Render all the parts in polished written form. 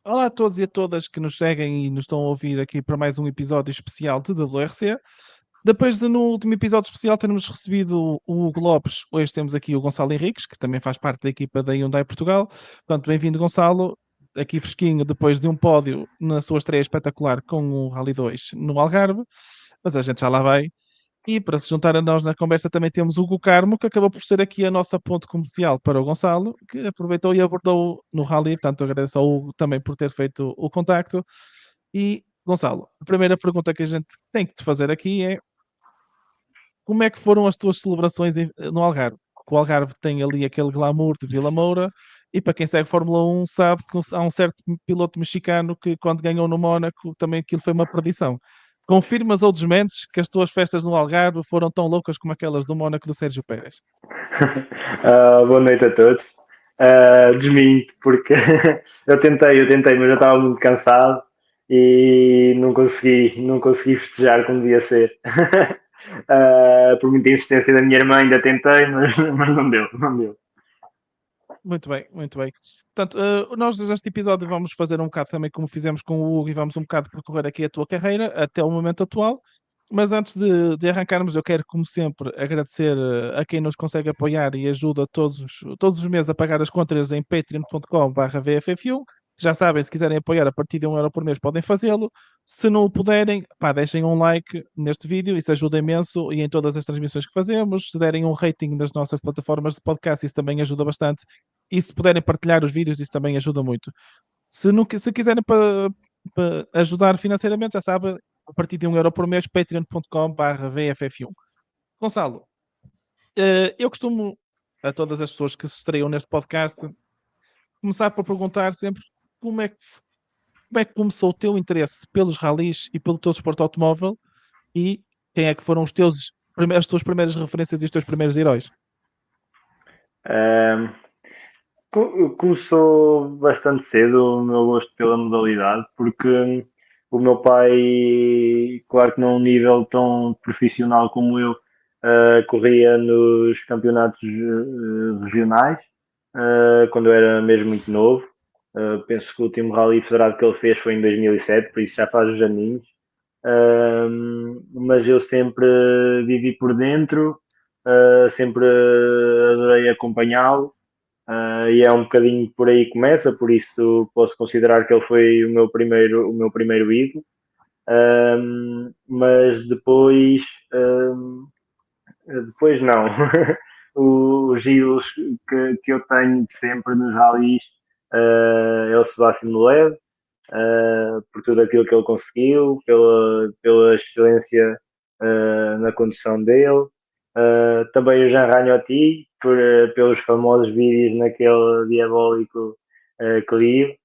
Olá a todos e a todas que nos seguem e nos estão a ouvir aqui para mais um episódio especial de WRC. Depois de no último episódio especial termos recebido o Hugo Lopes, hoje temos aqui o Gonçalo Henriques, que também faz parte da equipa da Hyundai Portugal. Portanto, bem-vindo, Gonçalo, aqui fresquinho, depois de um pódio na sua estreia espetacular com o Rally 2 no Algarve, mas a gente já lá vai. E para se juntar a nós na conversa também temos o Hugo Carmo, que acabou por ser aqui a nossa ponte comercial para o Gonçalo, que aproveitou e abordou no Rally. Portanto, agradeço ao Hugo também por ter feito o contacto. E, Gonçalo, a primeira pergunta que a gente tem que te fazer aqui é: como é que foram as tuas celebrações no Algarve? Porque o Algarve tem ali aquele glamour de Vila Moura, e para quem segue Fórmula 1 sabe que há um certo piloto mexicano que quando ganhou no Mónaco também aquilo foi uma perdição. Confirmas ou desmentes que as tuas festas no Algarve foram tão loucas como aquelas do Mónaco do Sérgio Pérez? Boa noite a todos. Desminto, porque eu tentei, mas eu estava muito cansado e não consegui festejar como devia ser. Por muita insistência da minha irmã, ainda tentei, mas não deu, não deu. Muito bem, muito bem. Portanto, nós neste episódio vamos fazer um bocado também como fizemos com o Hugo e vamos um bocado percorrer aqui a tua carreira até o momento atual. Mas antes de arrancarmos, eu quero, como sempre, agradecer a quem nos consegue apoiar e ajuda todos os meses a pagar as contas em patreon.com/VFF1. Já sabem, se quiserem apoiar a partir de 1 euro por mês, podem fazê-lo. Se não o puderem, pá, deixem um like neste vídeo, isso ajuda imenso, e em todas as transmissões que fazemos. Se derem um rating nas nossas plataformas de podcast, isso também ajuda bastante. E se puderem partilhar os vídeos, isso também ajuda muito. Se quiserem ajudar financeiramente, já sabem, a partir de 1 euro por mês, patreon.com/VFF1. Gonçalo, eu costumo, a todas as pessoas que se estreiam neste podcast, começar por perguntar sempre como é que, como é que começou o teu interesse pelos ralis e pelo teu desporto automóvel, e quem é que foram as tuas primeiras referências e os teus primeiros heróis? Uh, Começou bastante cedo o meu gosto pela modalidade, porque o meu pai, claro que não a um nível tão profissional como eu, corria nos campeonatos regionais, quando eu era mesmo muito novo. Penso que o último rally federado que ele fez foi em 2007, por isso já faz os aninhos. Mas eu sempre vivi por dentro, sempre adorei acompanhá-lo. E é um bocadinho por aí que começa, por isso posso considerar que ele foi o meu primeiro ídolo. Mas depois não. Os ídolos que eu tenho de sempre nos rallies é o Sebastião Loeb, por tudo aquilo que ele conseguiu, pela excelência na condução dele. Também o Jean Ragnotti, pelos famosos vídeos naquele diabólico clipe.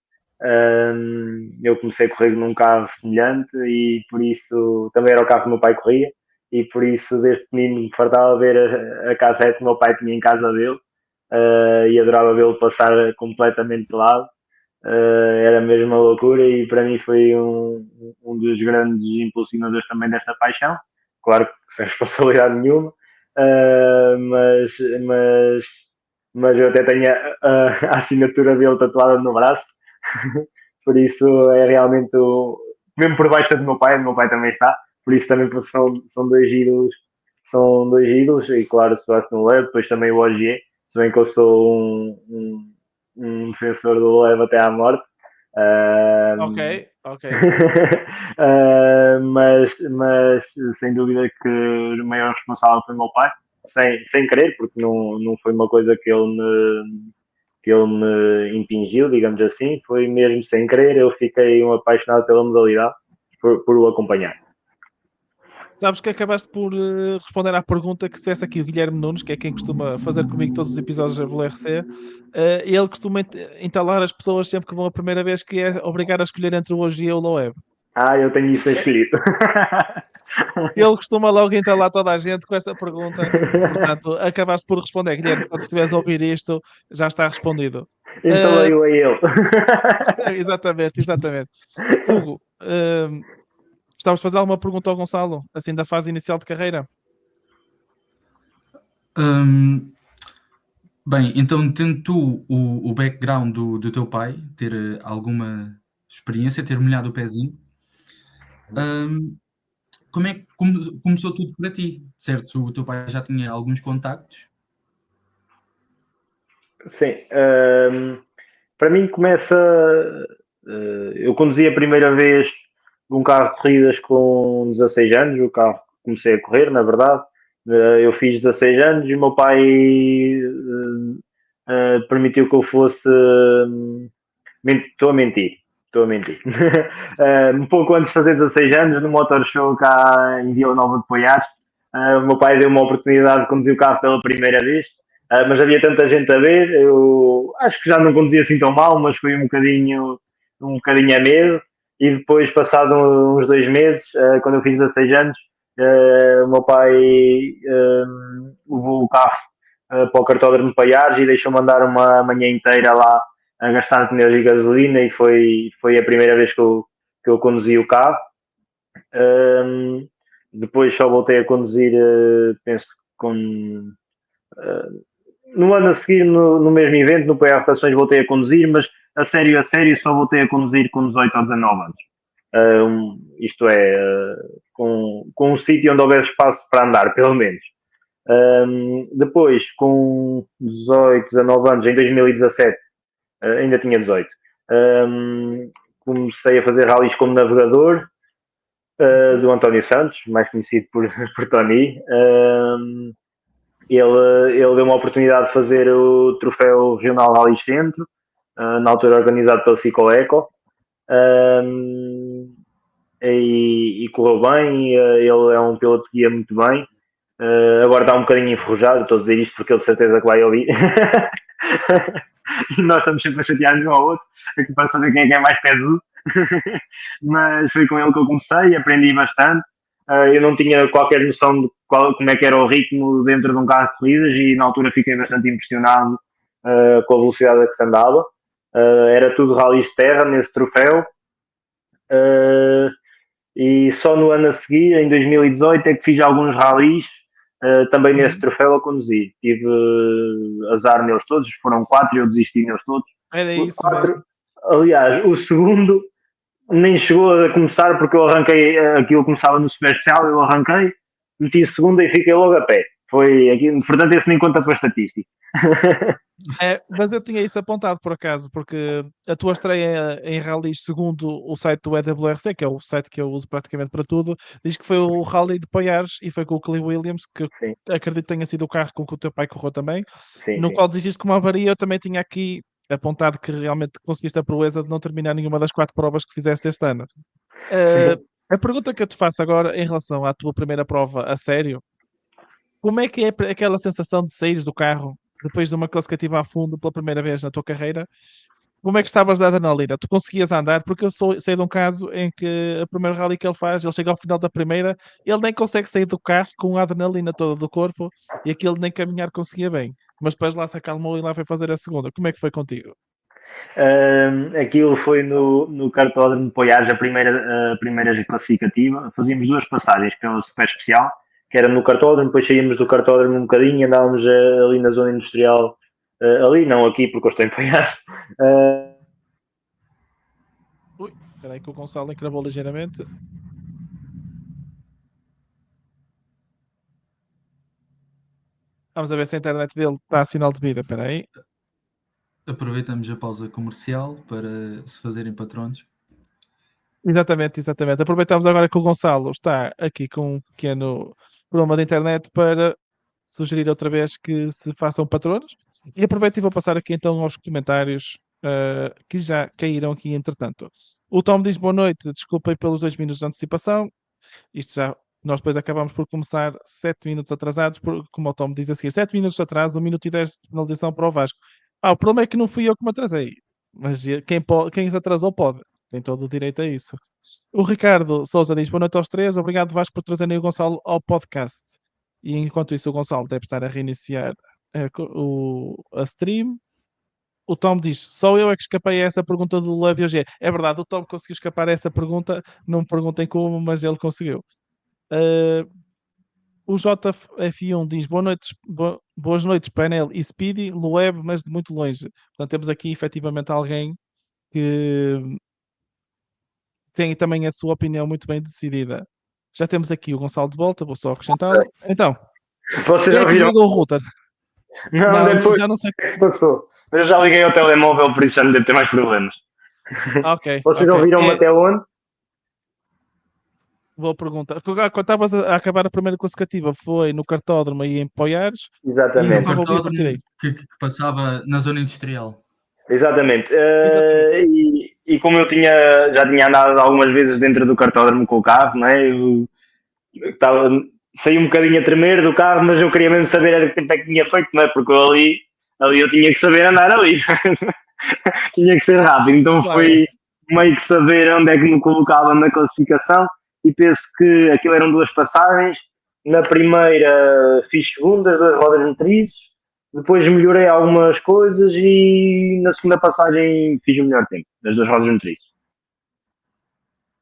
Eu comecei a correr num carro semelhante e por isso também era o carro que o meu pai corria, e por isso desde menino me fartava ver a cassete que o meu pai tinha em casa dele, e adorava vê-lo passar completamente de lado. Era mesmo uma loucura e para mim foi um dos grandes impulsionadores também desta paixão. Claro que sem responsabilidade nenhuma, mas, mas, mas eu até tenho a assinatura dele tatuada no braço, por isso é realmente mesmo por baixo do meu pai também está, por isso também são dois ídolos, e claro, se fosse no Leve, depois também o Ogier, se bem que eu sou um defensor do Leve até à morte. Ok, Uh, ok. mas sem dúvida que o maior responsável foi o meu pai, sem querer, porque não foi uma coisa que ele me impingiu, digamos assim, foi mesmo sem querer, eu fiquei um apaixonado pela modalidade por o acompanhar. Sabes que acabaste por responder à pergunta que se tivesse aqui o Guilherme Nunes, que é quem costuma fazer comigo todos os episódios da WRC, ele costuma entalar as pessoas sempre que vão a primeira vez, que é obrigar a escolher entre o Hoje e o Loeb. Eu tenho isso escolhido. Ele costuma logo entalar toda a gente com essa pergunta, portanto, acabaste por responder, Guilherme. Portanto, se estiveres a ouvir isto, já está respondido. Uh, Entalei-o a ele. exatamente, exatamente. Hugo, gostavas de fazer alguma pergunta ao Gonçalo, assim da fase inicial de carreira? Bem, então tendo tu o background do teu pai, ter alguma experiência, ter molhado o pezinho. Como é que começou tudo para ti? Certo, o teu pai já tinha alguns contactos? Sim. Para mim começa. Eu conduzi a primeira vez um carro de corridas com 16 anos, o carro que comecei a correr, na verdade. Eu fiz 16 anos e o meu pai permitiu que eu fosse. Estou a mentir. Estou a mentir. Um pouco antes de fazer 16 anos, no Motor Show cá em Vila Nova de Poiares, o meu pai deu uma oportunidade de conduzir o carro pela primeira vez. Mas havia tanta gente a ver, eu acho que já não conduzia assim tão mal, mas foi um bocadinho a medo. E depois, passado uns 2 meses, quando eu fiz 16 anos, o meu pai levou o carro para o cartódromo de Paiares e deixou-me andar uma manhã inteira lá a gastar pneus e gasolina e foi a primeira vez que eu conduzi o carro. Depois só voltei a conduzir, penso que no ano a seguir, no mesmo evento, no PA Rotações, voltei a conduzir, mas a sério, só voltei a conduzir com 18 ou 19 anos. Isto é, com um sítio onde houver espaço para andar, pelo menos. Depois, com 18, 19 anos, em 2017, ainda tinha 18, comecei a fazer rallies como navegador do António Santos, mais conhecido por Tony. Ele deu uma oportunidade de fazer o troféu regional Rally Centro, na altura organizado pela Cicloeco, e correu bem. Ele é um piloto que guia muito bem. Agora está um bocadinho enferrujado, estou a dizer isto porque ele de certeza que vai ouvir. E nós estamos sempre a chatear-nos um ao outro, aqui para saber quem é que é mais pesudo. Mas foi com ele que eu comecei, aprendi bastante. Eu não tinha qualquer noção de como é que era o ritmo dentro de um carro de corridas e na altura fiquei bastante impressionado com a velocidade a que se andava. Era tudo rallies de terra nesse troféu. E só no ano a seguir, em 2018, é que fiz alguns rallies também nesse troféu a conduzir. Tive azar neles todos, foram 4 e eu desisti neles todos. Era Os isso 4, mesmo. aliás, o segundo nem chegou a começar porque eu arranquei, aquilo começava no super especial, eu arranquei, meti segunda e fiquei logo a pé. Foi aqui, portanto, esse nem conta para a estatística. Mas eu tinha isso apontado por acaso, porque a tua estreia em rallies, segundo o site do EWRC, que é o site que eu uso praticamente para tudo, diz que foi o rally de Poiares e foi com o Cliff Williams, que Sim, acredito que tenha sido o carro com que o teu pai correu também, sim, no sim. qual desististe com uma avaria. Eu também tinha aqui apontado que realmente conseguiste a proeza de não terminar nenhuma das 4 provas que fizeste este ano. A pergunta que eu te faço agora em relação à tua primeira prova a sério, como é que é aquela sensação de saíres do carro depois de uma classificativa a fundo pela primeira vez na tua carreira? Como é que estavas da adrenalina? Tu conseguias andar? Porque eu sei de um caso em que o primeiro rally que ele faz, ele chega ao final da primeira, ele nem consegue sair do carro com a adrenalina toda do corpo e aquilo nem caminhar conseguia bem. Mas depois lá se acalmou e lá foi fazer a segunda. Como é que foi contigo? Aquilo foi no cartódromo de Poiares, a primeira classificativa. Fazíamos 2 passagens pela super especial, que era no cartódromo, depois saímos do cartódromo um bocadinho, andávamos ali na zona industrial, ali, não aqui, porque eu estou em Poiares. Ui, espera aí que o Gonçalo encravou ligeiramente. Vamos a ver se a internet dele está a sinal de vida. Espera aí. Aproveitamos a pausa comercial para se fazerem patrões. Exatamente, exatamente. Aproveitamos agora que o Gonçalo está aqui com um pequeno problema de internet para sugerir outra vez que se façam patronos. E aproveito e vou passar aqui então aos comentários que já caíram aqui entretanto. O Tom diz boa noite, desculpem pelos 2 minutos de antecipação. Isto já, nós depois acabamos por começar 7 minutos atrasados, como o Tom diz a seguir, 7 minutos atrás, 1 minuto e 10 de penalização para o Vasco. O problema é que não fui eu que me atrasei, mas quem se atrasou pode. Tem todo o direito a isso. O Ricardo Souza diz: boa noite aos 3. Obrigado, Vasco, por trazerem o Gonçalo ao podcast. E enquanto isso, o Gonçalo deve estar a reiniciar a stream. O Tom diz: só eu é que escapei a essa pergunta do Love G. É verdade, o Tom conseguiu escapar a essa pergunta. Não me perguntem como, mas ele conseguiu. O JF1 diz: boas noites, Painel e Speedy, Loeb, mas de muito longe. Portanto, temos aqui efetivamente alguém que tem também a sua opinião muito bem decidida. Já temos aqui o Gonçalo de volta, vou só acrescentá-lo. Então, Vocês quem já é que ouviram? desligou o router? Não, depois já não sei. o que é que se passou. Mas eu já liguei ao telemóvel, por isso já não deve ter mais problemas. Ok, Vocês ok. ouviram-me até onde? Boa pergunta. Quando estavas a acabar a primeira classificativa, foi no cartódromo aí em Poiares? E Exatamente. Só ouvi a partir cartódromo daí. que passava na zona industrial. Exatamente. Exatamente. E como eu já tinha andado algumas vezes dentro do cartódromo com o carro, não é? Saí um bocadinho a tremer do carro, mas eu queria mesmo saber era que tempo é que tinha feito, não é? Porque ali eu tinha que saber andar ali. Tinha que ser rápido. Então Claro. foi meio que saber onde é que me colocava na classificação e penso que aquilo eram 2 passagens. Na primeira fiz segunda, 2 rodas motrizes, depois melhorei algumas coisas e na segunda passagem fiz o melhor tempo das 2 rodas motrizes.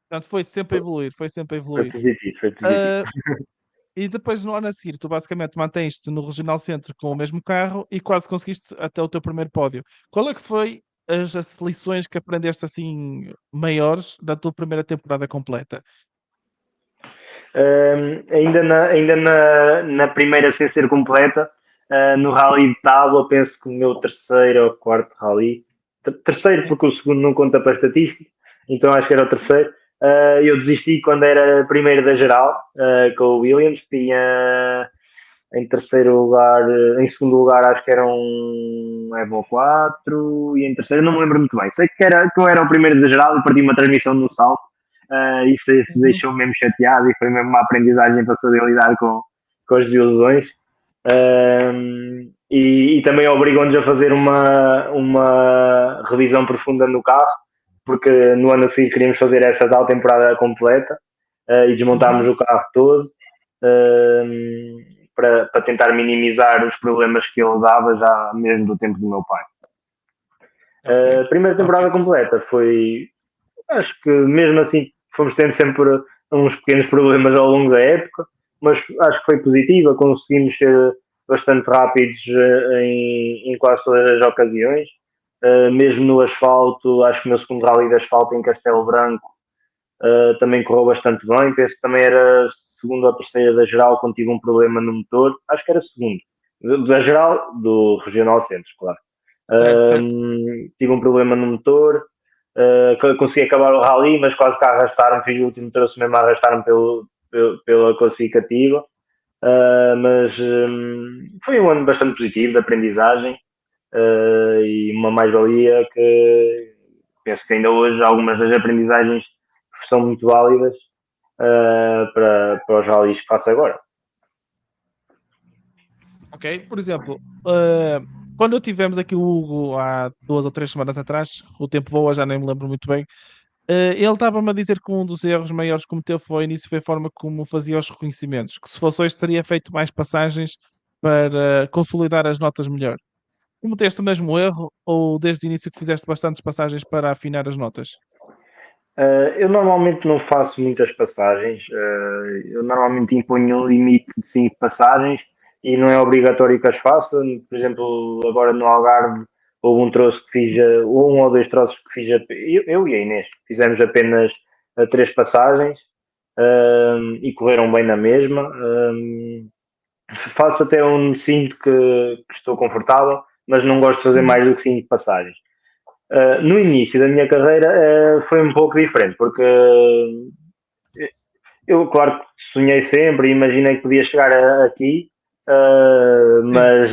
Portanto, foi sempre a evoluir, foi sempre a Foi evoluir. positivo, foi positivo. E depois no ano a seguir, tu basicamente mantens-te no Regional Centro com o mesmo carro e quase conseguiste até o teu primeiro pódio. Qual é que foi as lições que aprendeste assim maiores da tua primeira temporada completa? Ainda na primeira sem ser completa, no Rally de Tábua, penso que o meu terceiro ou quarto Rally, terceiro porque o segundo não conta para a estatística, então acho que era o terceiro. Eu desisti quando era primeiro da geral, com o Williams, tinha em terceiro lugar, em segundo lugar acho que era um Evo 4 e em terceiro não me lembro muito bem. Sei que eu era o primeiro da geral e perdi uma transmissão no salto. Isso deixou-me mesmo chateado e foi mesmo uma aprendizagem para saber lidar com as desilusões. E também obrigou-nos a fazer uma revisão profunda no carro, porque no ano a seguir queríamos fazer essa tal temporada completa e desmontámos o carro todo para tentar minimizar os problemas que ele dava já mesmo do tempo do meu pai. A primeira temporada completa foi, acho que mesmo assim fomos tendo sempre uns pequenos problemas ao longo da época, mas acho que foi positiva, conseguimos ser bastante rápidos em quase todas as ocasiões. Mesmo no asfalto, acho que o meu segundo rally de asfalto em Castelo Branco também correu bastante bem. Penso que também era segunda ou terceira da geral quando tive um problema no motor. Acho que era segundo. Da geral, do Regional Centro, claro. Certo. Tive um problema no motor. Consegui acabar o rally, mas quase que arrastaram. Fiz o último troço mesmo, arrastaram pela classificativa. Mas foi um ano bastante positivo de aprendizagem e uma mais-valia que penso que ainda hoje algumas das aprendizagens são muito válidas para os rallies que faço agora. Ok, por exemplo, quando tivemos aqui o Hugo há 2 ou 3 semanas atrás, o tempo voa, já nem me lembro muito bem, ele estava-me a dizer que um dos erros maiores que cometeu foi a forma como fazia os reconhecimentos, que se fosse hoje teria feito mais passagens para consolidar as notas melhor. Cometeste o mesmo erro ou desde o início que fizeste bastantes passagens para afinar as notas? Eu normalmente não faço muitas passagens. Eu normalmente imponho um limite de 5 passagens e não é obrigatório que as faça. Por exemplo, agora no Algarve houve um troço que fiz, um ou 2 troços que fiz, eu e a Inês, fizemos apenas 3 passagens e correram bem na mesma. Faço até onde me sinto que estou confortável, mas não gosto de fazer mais do que 5 passagens. No início da minha carreira foi um pouco diferente, porque eu, claro, que sonhei sempre e imaginei que podia chegar aqui, mas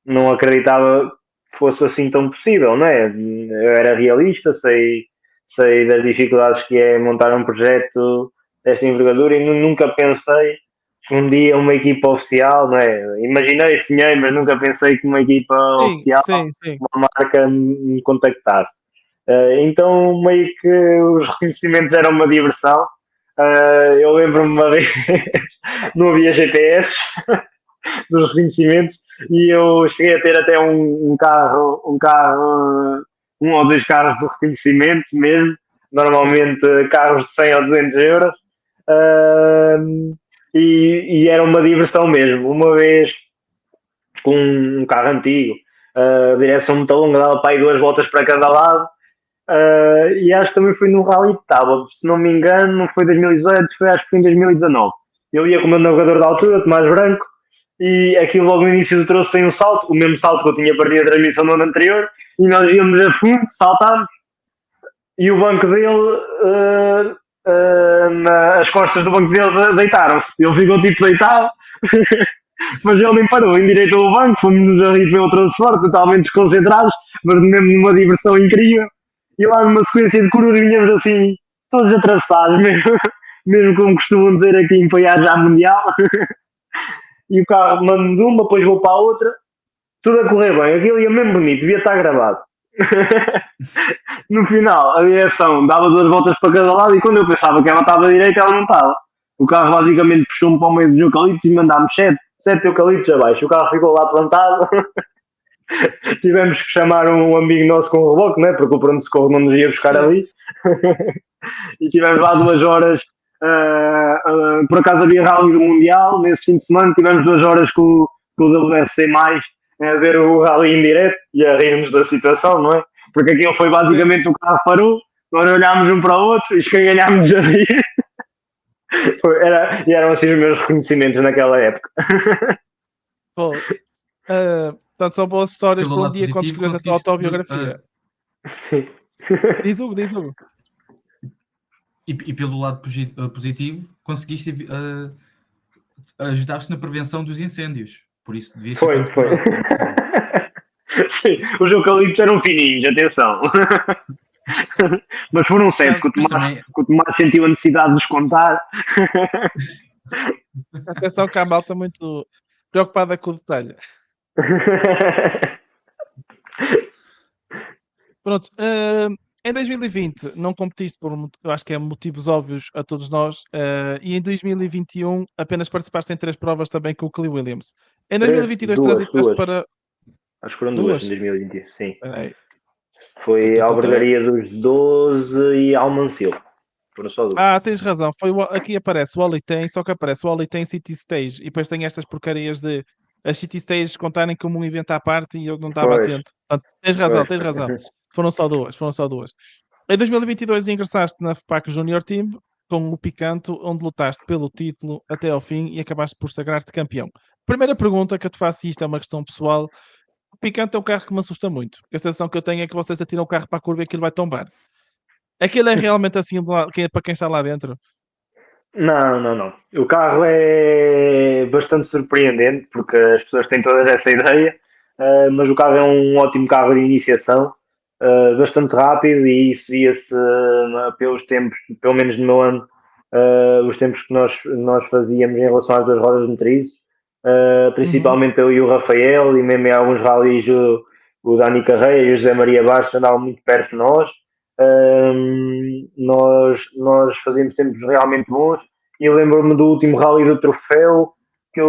não acreditava que fosse assim tão possível, não é? Eu era realista, sei das dificuldades que é montar um projeto desta envergadura e nunca pensei que um dia uma equipa oficial, não é? Imaginei, sonhei, mas nunca pensei que uma equipa oficial, Sim. uma marca me contactasse. Então, meio que os reconhecimentos eram uma diversão. Eu lembro-me uma vez, não havia GPS dos reconhecimentos e eu cheguei a ter até um carro, um ou 2 carros de reconhecimento mesmo, normalmente carros de 100 ou 200 euros. E era uma diversão mesmo. Uma vez com um carro antigo, a direção muito longa, dava para aí 2 voltas para cada lado. E acho que também foi no Rally de Tábuas, se não me engano, não foi 2018, acho que foi em 2019. Eu ia com o meu navegador da altura, Tomás Branco, e aquilo logo no início do troço tem um salto, o mesmo salto que eu tinha perdido a transmissão no ano anterior, e nós íamos a fundo, saltámos, e o banco dele, as costas do banco dele deitaram-se. Ele ficou tipo deitado, mas ele nem parou, endireitou o banco, fomos a rir pelo troço forte, totalmente desconcentrados, mas mesmo numa diversão incrível. E lá numa sequência de curvas vinhamos assim, todos atravessados, mesmo como costumam dizer aqui em Paiás já mundial. E o carro manda de uma, depois vou para a outra, tudo a correr bem. Aquilo ia mesmo bonito, devia estar gravado. No final, a direção dava 2 voltas para cada lado e quando eu pensava que ela estava direita, ela não estava. O carro basicamente puxou-me para o meio dos eucaliptos e mandámos 7 eucaliptos abaixo. O carro ficou lá plantado. Tivemos que chamar um amigo nosso com o reboque, né? Porque o pronto socorro não nos ia buscar ali. E tivemos lá 2 horas. Por acaso havia rally do Mundial nesse fim de semana. Tivemos 2 horas com o WSC+, a ver o rally em direto e a rirmos da situação, não é? Porque aquilo foi basicamente o carro parou, nós olhámos um para o outro e escangalhámos a rir. E eram assim os meus reconhecimentos naquela época. Pô, portanto, são boas histórias para um dia quando escreves a tua autobiografia. Diz Hugo. E pelo lado positivo, conseguiste ajudaste na prevenção dos incêndios. Por isso devia ser. Foi. Sim, os eucaliptos eram fininhos, atenção. Mas foram 7, que o Tomás sentiu a necessidade de os contar. Atenção que a malta muito preocupada com o detalhe. Pronto, em 2020 não competiste por, eu acho que é motivos óbvios a todos nós, e em 2021 apenas participaste em 3 provas também com o Kelly Williams. Em 2022 transitaste para... Acho que foram 2 em 2021, sim. Peraí. Foi a Albergaria dos 12 e Almancil. Foram só 2. Tens razão. Aqui aparece o Oli tem, só que aparece o Oli tem City Stage e depois tem estas porcarias de as City Stages contarem como um evento à parte e eu não estava atento. Portanto, tens razão. Foram só duas. Em 2022 ingressaste na FPAC Junior Team com o Picanto, onde lutaste pelo título até ao fim e acabaste por sagrar-te campeão. Primeira pergunta que eu te faço, isto é uma questão pessoal. O Picanto é um carro que me assusta muito. A sensação que eu tenho é que vocês atiram o carro para a curva e aquilo vai tombar. Aquilo é realmente assim para quem está lá dentro? Não. O carro é bastante surpreendente porque as pessoas têm todas essa ideia, mas o carro é um ótimo carro de iniciação, bastante rápido e isso via-se pelos tempos, pelo menos no meu ano, os tempos que nós fazíamos em relação às 2 rodas motrizes, principalmente eu e o Rafael e mesmo em alguns rallies o Dani Carreira e o José Maria Bastos andavam muito perto de nós. Nós fazíamos tempos realmente bons e eu lembro-me do último rally do troféu que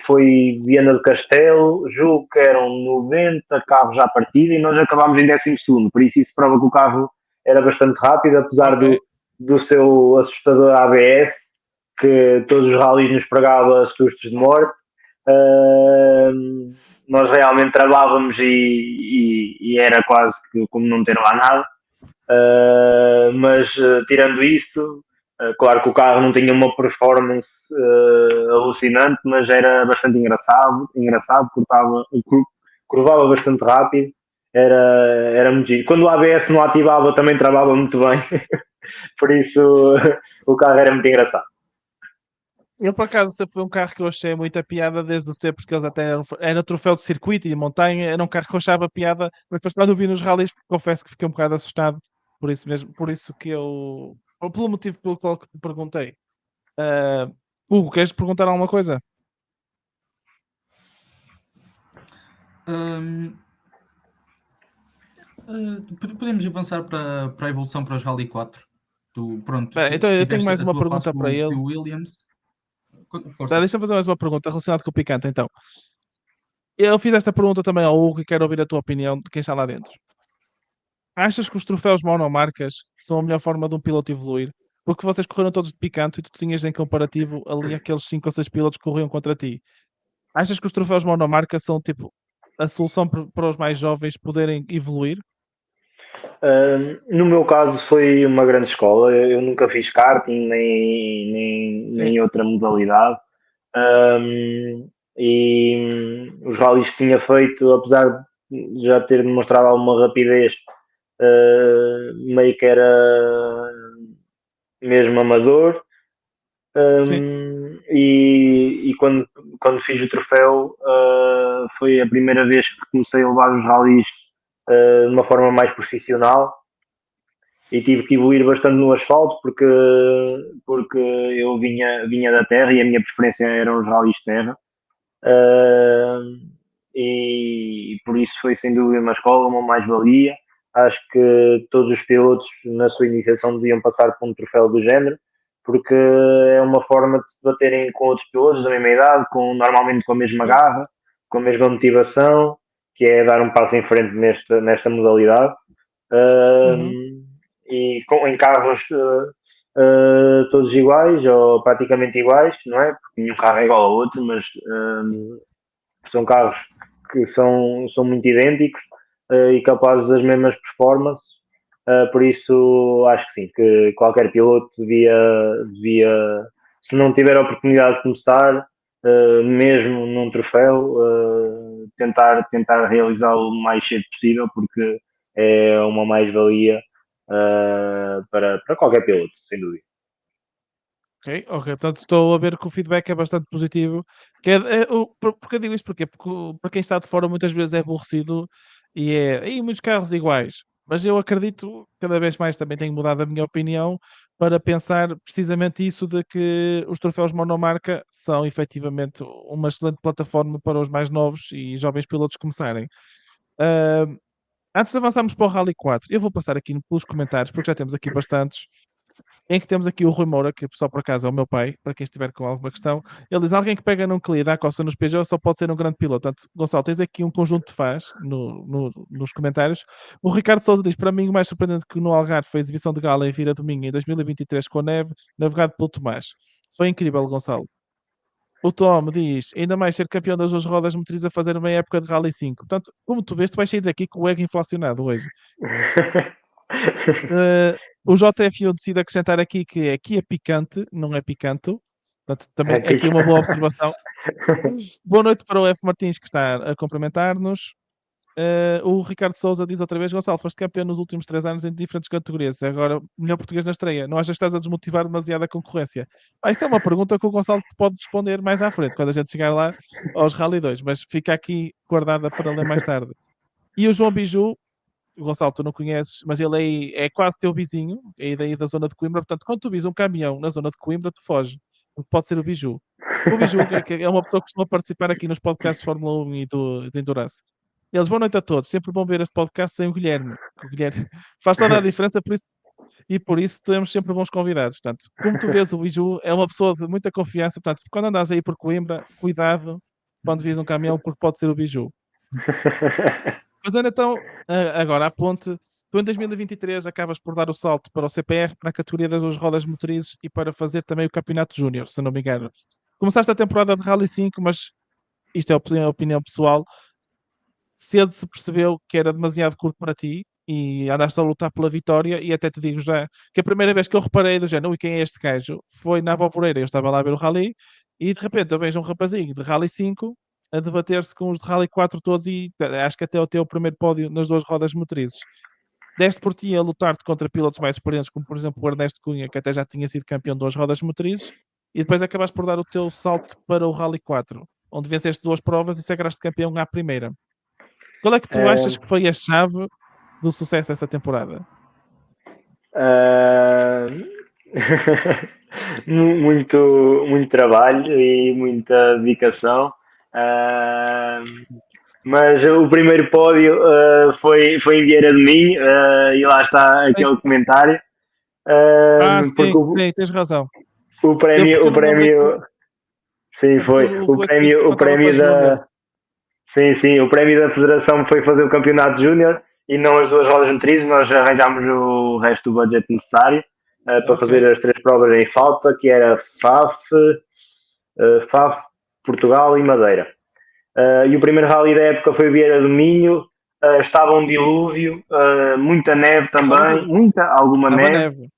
foi Viana do Castelo, julgo que eram 90 carros à partida e nós acabámos em 12º, por isso prova que o carro era bastante rápido, apesar do seu assustador ABS que todos os rallies nos pregava sustos de morte. Nós realmente travavamos e era quase que como não ter lá nada. Mas tirando isso, claro que o carro não tinha uma performance alucinante, mas era bastante engraçado, curvava bastante rápido, era muito giro. Quando o ABS não ativava também travava muito bem, por isso o carro era muito engraçado. Eu, por acaso, sempre foi um carro que eu achei muita piada desde o tempo, porque eles até era troféu de circuito e de montanha, era um carro que eu achava piada, mas depois quando eu vi nos rallies, confesso que fiquei um bocado assustado, por isso que eu... Pelo motivo pelo qual te perguntei. Hugo, queres perguntar alguma coisa? Podemos avançar para a evolução para os Rally 4. Então eu tenho mais uma pergunta para ele. Williams. Deixa-me fazer mais uma pergunta relacionada com o Picante, então. Eu fiz esta pergunta também ao Hugo e quero ouvir a tua opinião de quem está lá dentro. Achas que os troféus monomarcas são a melhor forma de um piloto evoluir? Porque vocês correram todos de Picante e tu tinhas em comparativo ali aqueles 5 ou 6 pilotos que corriam contra ti. Achas que os troféus monomarca são tipo a solução para os mais jovens poderem evoluir? No meu caso foi uma grande escola. Eu nunca fiz karting nem outra modalidade. Os rallies que tinha feito, apesar de já ter demonstrado alguma rapidez, meio que era mesmo amador. E quando fiz o troféu, foi a primeira vez que comecei a levar os rallies de uma forma mais profissional e tive que evoluir bastante no asfalto porque eu vinha da terra e a minha preferência eram os rallies de terra. E por isso foi sem dúvida uma escola, uma mais-valia. Acho que todos os pilotos na sua iniciação deviam passar por um troféu do género, porque é uma forma de se baterem com outros pilotos da mesma idade, normalmente com a mesma garra, com a mesma motivação, que é dar um passo em frente nesta modalidade. E em carros todos iguais ou praticamente iguais, não é? Porque nenhum carro é igual ao outro, mas são carros que são muito idênticos e capazes das mesmas performances. Por isso acho que sim, que qualquer piloto devia, se não tiver a oportunidade de começar, mesmo num troféu, tentar realizá-lo o mais cedo possível, porque é uma mais-valia para qualquer piloto, sem dúvida. Ok, portanto estou a ver que o feedback é bastante positivo. Porque eu digo isto porque para quem está de fora muitas vezes é aborrecido e muitos carros iguais. Mas eu acredito, cada vez mais também tenho mudado a minha opinião para pensar precisamente isso de que os troféus monomarca são efetivamente uma excelente plataforma para os mais novos e jovens pilotos começarem. Ah, Antes de avançarmos para o Rally 4, eu vou passar aqui pelos comentários, porque já temos aqui bastantes em que temos aqui o Rui Moura, que só por acaso é o meu pai, para quem estiver com alguma questão. Ele diz: alguém que pega num Clio e dá coça nos Peugeot só pode ser um grande piloto. Portanto, Gonçalo, tens aqui um conjunto de fãs nos comentários. O Ricardo Souza diz: para mim, o mais surpreendente que no Algarve foi a exibição de gala em Vira Domingo em 2023 com a neve, navegado pelo Tomás. Foi incrível, Gonçalo. O Tom diz: ainda mais ser campeão das duas rodas motrizes a fazer uma época de Rally 5. Portanto, como tu vês, tu vais sair daqui com o ego inflacionado hoje. O JF1 decide acrescentar aqui que aqui é picante, não é picanto. Portanto, também é aqui uma boa observação. Boa noite para o F. Martins, que está a cumprimentar-nos. O Ricardo Souza diz outra vez: Gonçalo, foste campeão nos últimos 3 anos em diferentes categorias. Agora, melhor português na estreia. Não achas que estás a desmotivar demasiado a concorrência? Isso é uma pergunta que o Gonçalo pode responder mais à frente, quando a gente chegar lá aos Rally 2, mas fica aqui guardada para ler mais tarde. E o João Biju, o Gonçalo, tu não conheces, mas ele é quase teu vizinho, é daí da zona de Coimbra. Portanto, quando tu vis um caminhão na zona de Coimbra, tu foge. Pode ser o Biju. O Biju, que é uma pessoa que costuma participar aqui nos podcasts de Fórmula 1 e de Endurance. Eles, boa noite a todos. Sempre bom ver este podcast sem o Guilherme. O Guilherme faz toda a diferença por isso temos sempre bons convidados. Portanto, como tu vês, o Biju é uma pessoa de muita confiança. Portanto, quando andas aí por Coimbra, cuidado quando vis um caminhão, porque pode ser o Biju. Fazendo então agora a ponte, tu em 2023 acabas por dar o salto para o CPR, para a categoria das duas rodas motrizes e para fazer também o campeonato júnior, se não me engano. Começaste a temporada de Rally 5, mas isto é a opinião pessoal, cedo se percebeu que era demasiado curto para ti e andaste a lutar pela vitória e até te digo já que a primeira vez que eu reparei do género, e quem é este gajo? Foi na Alvoreira, eu estava lá a ver o Rally e de repente eu vejo um rapazinho de Rally 5 a debater-se com os de Rally 4 todos e acho que até o teu primeiro pódio nas duas rodas motrizes. Deste por ti a lutar-te contra pilotos mais experientes, como por exemplo o Ernesto Cunha, que até já tinha sido campeão de duas rodas motrizes, e depois acabaste por dar o teu salto para o Rally 4, onde venceste duas provas e sagraste campeão à primeira. Qual é que tu achas que foi a chave do sucesso dessa temporada? Muito trabalho e muita dedicação. Mas o primeiro pódio foi em Vieira de Minho e lá está aquele comentário. Porque Sim, tens razão. o prémio, sim, foi. O prémio da. Sim, o prémio da Federação foi fazer o campeonato júnior e não as duas rodas motrizes. Nós arranjámos o resto do budget necessário para fazer as 3 provas em falta, que era FAF, Portugal e Madeira. E o primeiro rally da época foi Vieira do Minho, estava um dilúvio, muita neve também, alguma Estava neve. neve.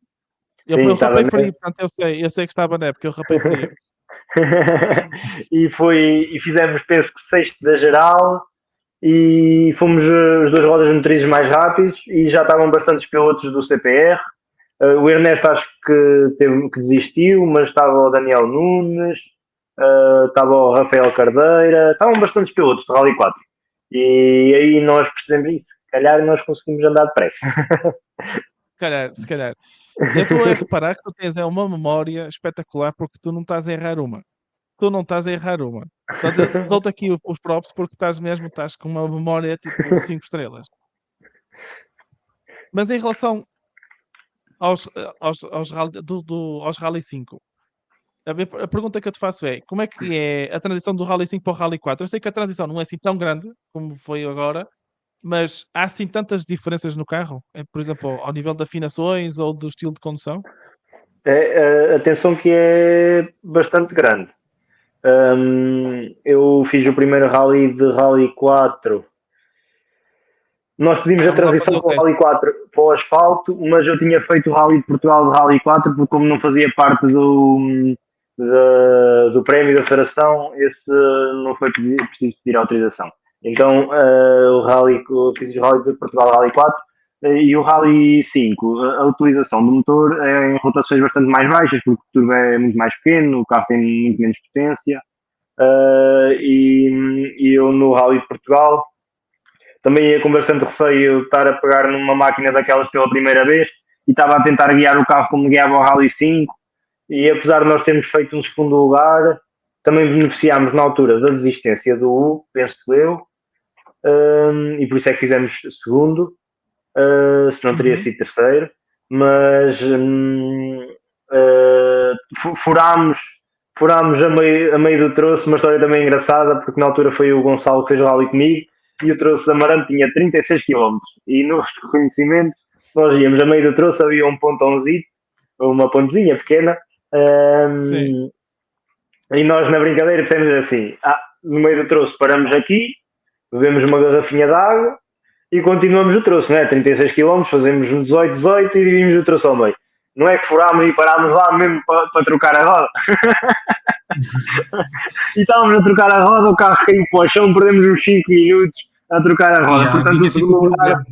Eu Sim, rapei estava frio, neve. portanto eu sei que estava neve, porque eu rapei frio. E fizemos, penso que sexto da geral, e fomos as duas rodas motrizes mais rápidos e já estavam bastantes pilotos do CPR. O Ernesto acho que desistiu, mas estava o Daniel Nunes, estava o Rafael Cardeira, estavam bastantes pilotos de Rally 4. E aí nós percebemos isso, se calhar nós conseguimos andar depressa. Se calhar. Eu estou a reparar que tu tens uma memória espetacular porque tu não estás a errar uma. Portanto, dou-te aqui os props porque estás com uma memória tipo 5 estrelas. Mas em relação aos Rally 5, a pergunta que eu te faço é: como é que é a transição do Rally 5 para o Rally 4? Eu sei que a transição não é assim tão grande como foi agora, mas há assim tantas diferenças no carro? Por exemplo, ao nível de afinações ou do estilo de condução? Atenção que é bastante grande. Eu fiz o primeiro rally de Rally 4. Nós pedimos a Vamos lá fazer transição o para o teste. Rally 4 para o asfalto, mas eu tinha feito o Rally de Portugal de Rally 4, porque como não fazia parte do prémio da federação, esse não foi preciso pedir autorização. Então fiz o Rally de Portugal Rally 4 e o Rally 5. A utilização do motor é em rotações bastante mais baixas, porque o turbo é muito mais pequeno, o carro tem muito menos potência. E eu no Rally de Portugal também ia com bastante receio estar a pegar numa máquina daquelas pela primeira vez e estava a tentar guiar o carro como guiava o Rally 5, e apesar de nós termos feito um segundo lugar, também beneficiámos na altura da desistência do U, penso eu, e por isso é que fizemos segundo, se não teria sido terceiro, mas furámos a meio do troço, uma história também engraçada, porque na altura foi o Gonçalo que fez o rally comigo, e o troço de Amarante tinha 36 km, e no reconhecimento nós íamos a meio do troço, havia um pontãozito, uma pontezinha pequena, e nós na brincadeira dissemos assim, no meio do troço paramos aqui, bebemos uma garrafinha de água, e continuamos o troço, né? 36 km, fazemos um 18 e dividimos o troço ao meio. Não é que furámos e parámos lá mesmo para trocar a roda. E estávamos a trocar a roda, o carro caiu para o chão, perdemos uns 5 minutos a trocar a roda. Portanto, o segundo lugar...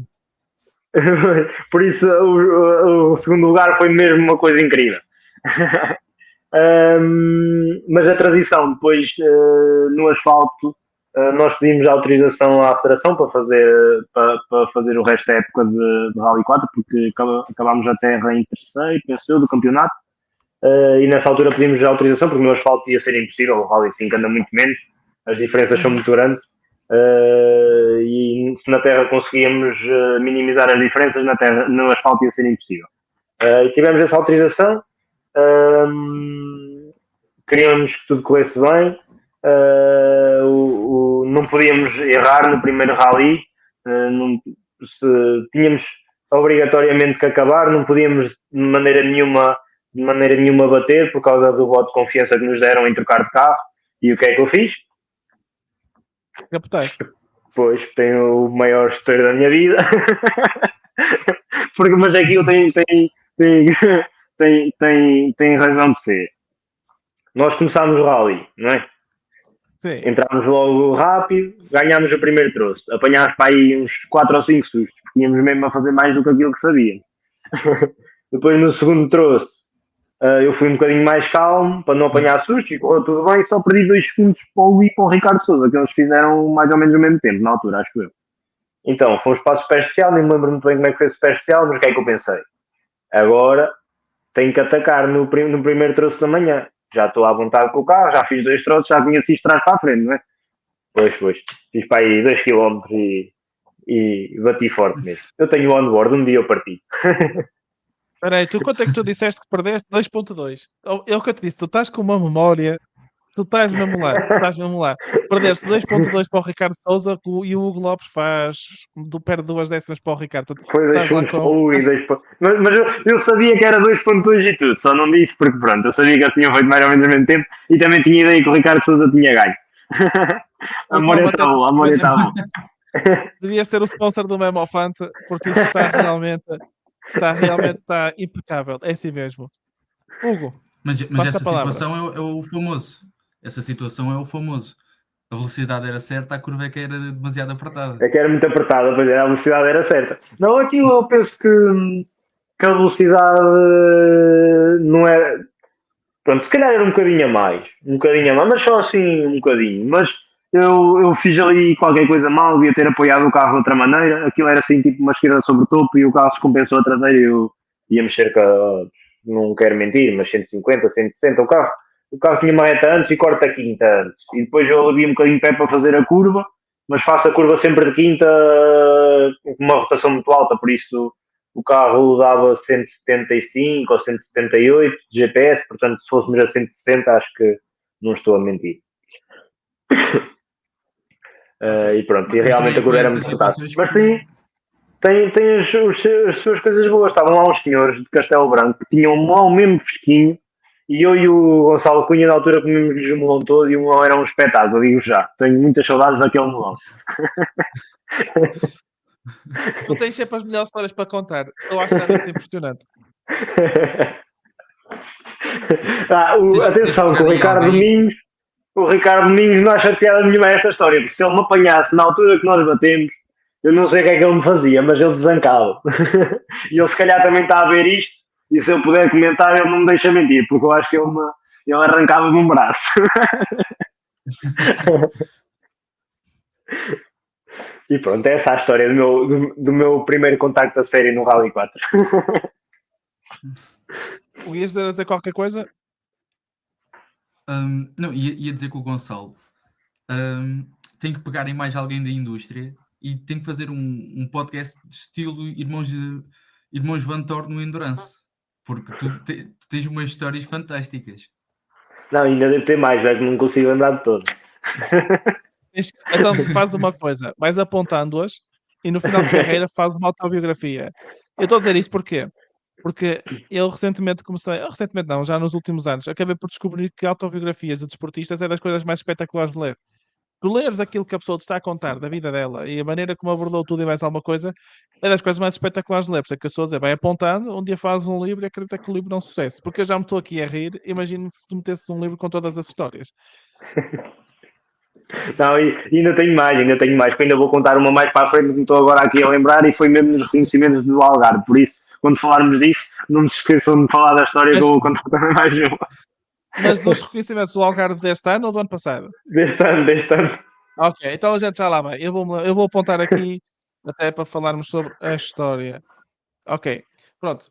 Por isso, o segundo lugar foi mesmo uma coisa incrível. Mas a transição, depois, no asfalto, nós pedimos autorização à Federação para fazer o resto da época de Rally 4, porque acabámos a terra em terceiro, penso eu, do campeonato. E nessa altura pedimos a autorização, porque no asfalto ia ser impossível, o Rally 5 anda muito menos, as diferenças são muito grandes. E se na terra conseguíamos minimizar as diferenças, no asfalto ia ser impossível. E tivemos essa autorização, queríamos que tudo corresse bem. Não podíamos errar no primeiro rally, tínhamos obrigatoriamente que acabar, não podíamos de maneira nenhuma bater por causa do voto de confiança que nos deram em trocar de carro. E o que é que eu fiz? Captaste. Pois, tenho o maior estouro da minha vida. Mas aquilo tem razão de ser. Nós começámos o rally, não é? Sim. Entramos logo rápido, ganhámos o primeiro troço. Apanhámos para aí uns 4 ou 5 sustos. Tínhamos mesmo a fazer mais do que aquilo que sabíamos. Depois no segundo troço, eu fui um bocadinho mais calmo para não apanhar sustos e correu tudo bem. Só perdi 2 segundos para o Luís e para o Ricardo Sousa, que eles fizeram mais ou menos ao mesmo tempo, na altura, acho eu. Então, fomos para o super especial, nem me lembro muito bem como é que foi o super especial, mas o que é que eu pensei? Agora tenho que atacar no primeiro troço da manhã. Já estou à vontade com o carro, já fiz 2 troços, já conheci de trás para a frente, não é? Pois. Fiz para aí 2 km e bati forte mesmo. Eu tenho o on-board, um dia eu parti. Espera aí, quanto é que tu disseste que perdeste? 2.2. É o que eu te disse, tu estás com uma memória, tu estás mesmo lá. Perdeste 2.2 para o Ricardo Sousa e o Hugo Lopes perde 2 décimas para o Ricardo. Foi 2.1 mas eu sabia que era 2.2 e tudo, só não disse porque pronto, eu sabia que eles tinham feito mais ou menos ao mesmo tempo e também tinha ideia que o Ricardo Sousa tinha ganho. A memória está boa. Devias ter o sponsor do Memofante, porque isso está impecável. É assim mesmo. Hugo, Mas basta a essa palavra. situação é o famoso. Essa situação é o famoso. A velocidade era certa, a curva é que era demasiado apertada. É que era muito apertada, pois é, a velocidade era certa. Não, aquilo eu penso que a velocidade não era. Pronto, se calhar era um bocadinho a mais, mas só assim um bocadinho. Mas eu fiz ali qualquer coisa mal, devia ter apoiado o carro de outra maneira. Aquilo era assim, tipo uma esquerda sobre o topo e o carro descompensou a traseira e eu ia mexer com, não quero mentir, mas 150, 160. O carro tinha uma reta antes e corta a quinta antes. E depois eu havia um bocadinho de pé para fazer a curva, mas faço a curva sempre de quinta com uma rotação muito alta, por isso o carro dava 175 ou 178 de GPS, portanto, se fôssemos a 160, acho que não estou a mentir. E pronto, e Mas realmente a foi curva era essas muito apertada. situações Mas que. tem as suas coisas boas. Estavam lá uns senhores de Castelo Branco que tinham um melão mesmo fresquinho, e eu e o Gonçalo Cunha, na altura, comemos-lhes o melão todo, e o melão era um espetáculo, digo já. Tenho muitas saudades daquele melão. Tu tens sempre as melhores histórias para contar. Eu acho isso impressionante. Atenção, que o Ricardo Domingos não acha piada nenhuma a esta história, porque se ele me apanhasse na altura que nós batemos, eu não sei o que é que ele me fazia, mas ele desancava. E ele se calhar também está a ver isto, e se eu puder comentar, ele não me deixa mentir, porque eu acho que ele arrancava-me um braço. E pronto, essa é a história do meu primeiro contacto a sério no Rally 4. O ias dizer qualquer coisa? Não, ia dizer que o Gonçalo tem que pegar em mais alguém da indústria e tem que fazer um podcast de estilo Irmãos Van Thor no Endurance, porque tu tens umas histórias fantásticas. Não, ainda deve ter mais, velho, não consigo lembrar de todos. Então faz uma coisa, vais apontando-as e no final de carreira fazes uma autobiografia. Eu estou a dizer isto porquê? Porque eu recentemente recentemente não, já nos últimos anos, acabei por descobrir que autobiografias de desportistas é das coisas mais espetaculares de ler. Tu leres aquilo que a pessoa te está a contar da vida dela e a maneira como abordou tudo e mais alguma coisa, é das coisas mais espetaculares de ler. Por isso é que eu estou a dizer, vai apontando, um dia fazes um livro e acredita que o livro é um sucesso. Porque eu já me estou aqui a rir, imagino se tu metesses um livro com todas as histórias. Não, e ainda tenho mais, que ainda vou contar uma mais para a frente, que me estou agora aqui a lembrar, e foi mesmo nos reconhecimentos do Algarve. Por isso, quando falarmos disso, não se esqueçam de falar da história que eu vou contar também mais uma. Mas dos reconhecimentos do Algarve deste ano ou do ano passado? Deste ano. Ok, então a gente já lá vai. Eu vou apontar aqui até para falarmos sobre a história. Ok, pronto.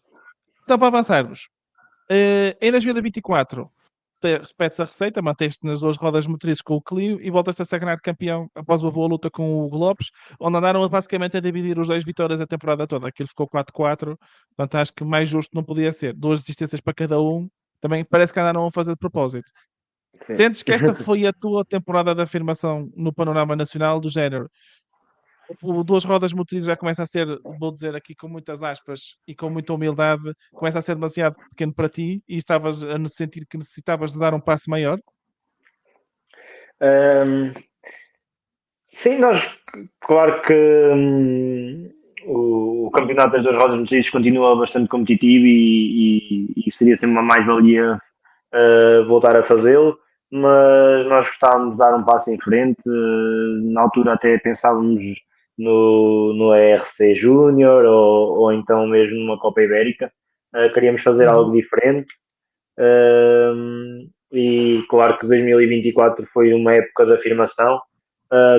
Então, para avançarmos, em 2024, repete-se a receita, manteste nas duas rodas motrizes com o Clio e voltas a sagrar campeão após uma boa luta com o Hugo Lopes, onde andaram basicamente a dividir os 2 vitórias a temporada toda. Aquilo ficou 4-4, portanto acho que mais justo não podia ser. 2 desistências para cada um, também parece que andaram a fazer de propósito. Sim. Sentes que esta foi a tua temporada de afirmação no panorama nacional do género? O duas rodas motrizes já começa a ser, vou dizer aqui com muitas aspas e com muita humildade, começa a ser demasiado pequeno para ti e estavas a sentir que necessitavas de dar um passo maior? Sim, claro que o campeonato das duas rodas motrizes continua bastante competitivo e seria sempre uma mais-valia voltar a fazê-lo, mas nós gostávamos de dar um passo em frente. Na altura até pensávamos no ERC Júnior ou então mesmo numa Copa Ibérica. Queríamos fazer algo diferente. E claro que 2024 foi uma época de afirmação,